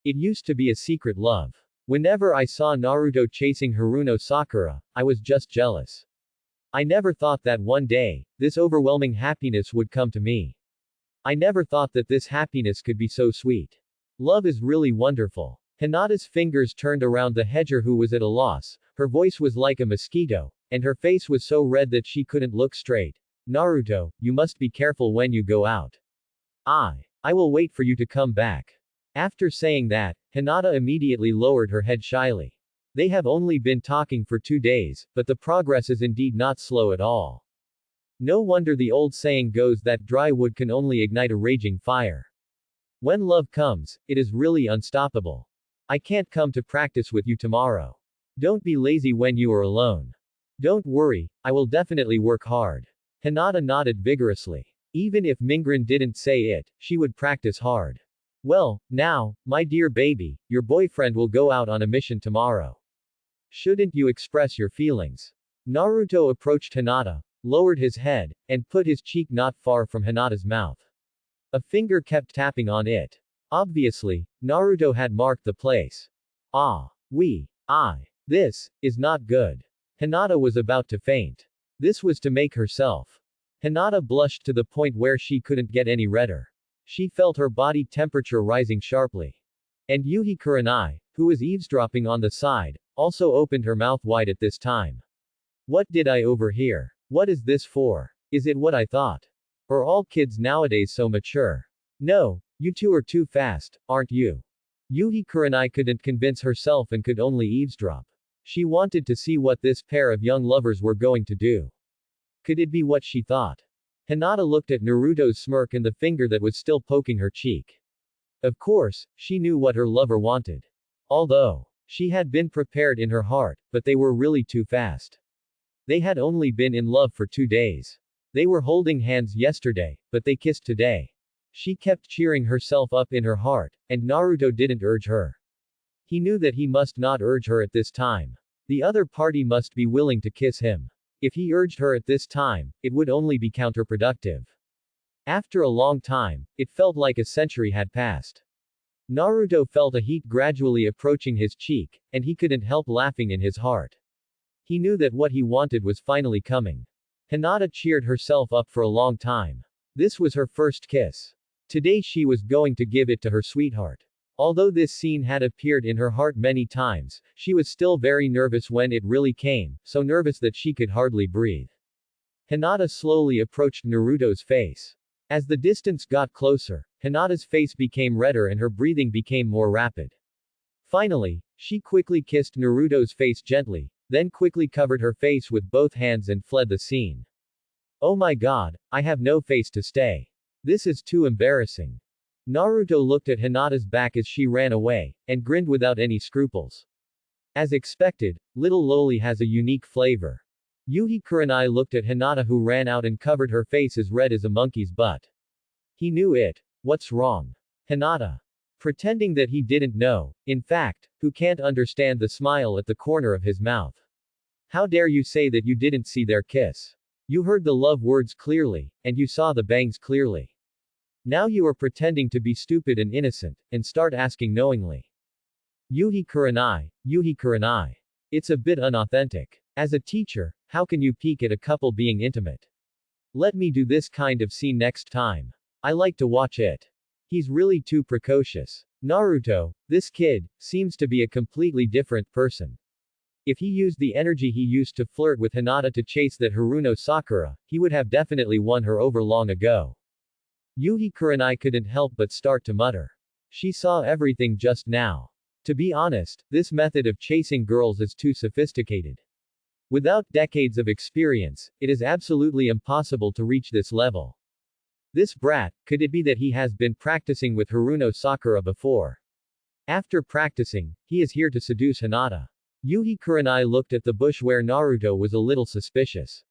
It used to be a secret love. Whenever I saw Naruto chasing Haruno Sakura, I was just jealous. I never thought that one day, this overwhelming happiness would come to me. I never thought that this happiness could be so sweet. Love is really wonderful. Hinata's fingers turned around the hedger who was at a loss, her voice was like a mosquito, and her face was so red that she couldn't look straight. Naruto, you must be careful when you go out. I will wait for you to come back. After saying that, Hinata immediately lowered her head shyly. They have only been talking for 2 days, but the progress is indeed not slow at all. No wonder the old saying goes that dry wood can only ignite a raging fire. When love comes, it is really unstoppable. I can't come to practice with you tomorrow. Don't be lazy when you are alone. Don't worry, I will definitely work hard. Hinata nodded vigorously. Even if Mingren didn't say it, she would practice hard. Well, now, my dear baby, your boyfriend will go out on a mission tomorrow. Shouldn't you express your feelings? Naruto approached Hinata, lowered his head, and put his cheek not far from Hinata's mouth. A finger kept tapping on it. Obviously, Naruto had marked the place. This is not good. Hinata was about to faint. This was to make herself Hinata blushed to the point where she couldn't get any redder. She felt her body temperature rising sharply. And Yuhi Kurenai, who was eavesdropping on the side, also opened her mouth wide at this time. What did I overhear? What is this for? Is it what I thought? Are all kids nowadays so mature? No, you two are too fast, aren't you? Yuhi Kurenai couldn't convince herself and could only eavesdrop. She wanted to see what this pair of young lovers were going to do. Could it be what she thought? Hinata looked at Naruto's smirk and the finger that was still poking her cheek. Of course, she knew what her lover wanted. Although, she had been prepared in her heart, but they were really too fast. They had only been in love for 2 days. They were holding hands yesterday, but they kissed today. She kept cheering herself up in her heart, and Naruto didn't urge her. He knew that he must not urge her at this time. The other party must be willing to kiss him. If he urged her at this time, it would only be counterproductive. After a long time, it felt like a century had passed. Naruto felt a heat gradually approaching his cheek, and he couldn't help laughing in his heart. He knew that what he wanted was finally coming. Hinata cheered herself up for a long time. This was her first kiss. Today she was going to give it to her sweetheart. Although this scene had appeared in her heart many times, she was still very nervous when it really came, so nervous that she could hardly breathe. Hinata slowly approached Naruto's face. As the distance got closer, Hinata's face became redder and her breathing became more rapid. Finally, she quickly kissed Naruto's face gently, then quickly covered her face with both hands and fled the scene. Oh my god, I have no face to stay. This is too embarrassing. Naruto looked at Hinata's back as she ran away, and grinned without any scruples. As expected, little Loli has a unique flavor. Yuhi Kurenai looked at Hinata who ran out and covered her face as red as a monkey's butt. He knew it. What's wrong? Hinata. Pretending that he didn't know, in fact, who can't understand the smile at the corner of his mouth. How dare you say that you didn't see their kiss? You heard the love words clearly, and you saw the bangs clearly. Now you are pretending to be stupid and innocent, and start asking knowingly. Yuhi Kurenai, Yuhi Kurenai. It's a bit unauthentic. As a teacher, how can you peek at a couple being intimate? Let me do this kind of scene next time. I like to watch it. He's really too precocious. Naruto, this kid, seems to be a completely different person. If he used the energy he used to flirt with Hinata to chase that Haruno Sakura, he would have definitely won her over long ago. Yuhi Kurenai couldn't help but start to mutter. She saw everything just now. To be honest, this method of chasing girls is too sophisticated. Without decades of experience, it is absolutely impossible to reach this level. This brat, could it be that he has been practicing with Haruno Sakura before? After practicing, he is here to seduce Hinata. Yuhi Kurenai looked at the bush where Naruto was a little suspicious.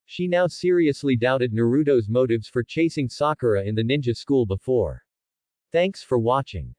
She now seriously doubted Naruto's motives for chasing Sakura in the ninja school before. Thanks for watching.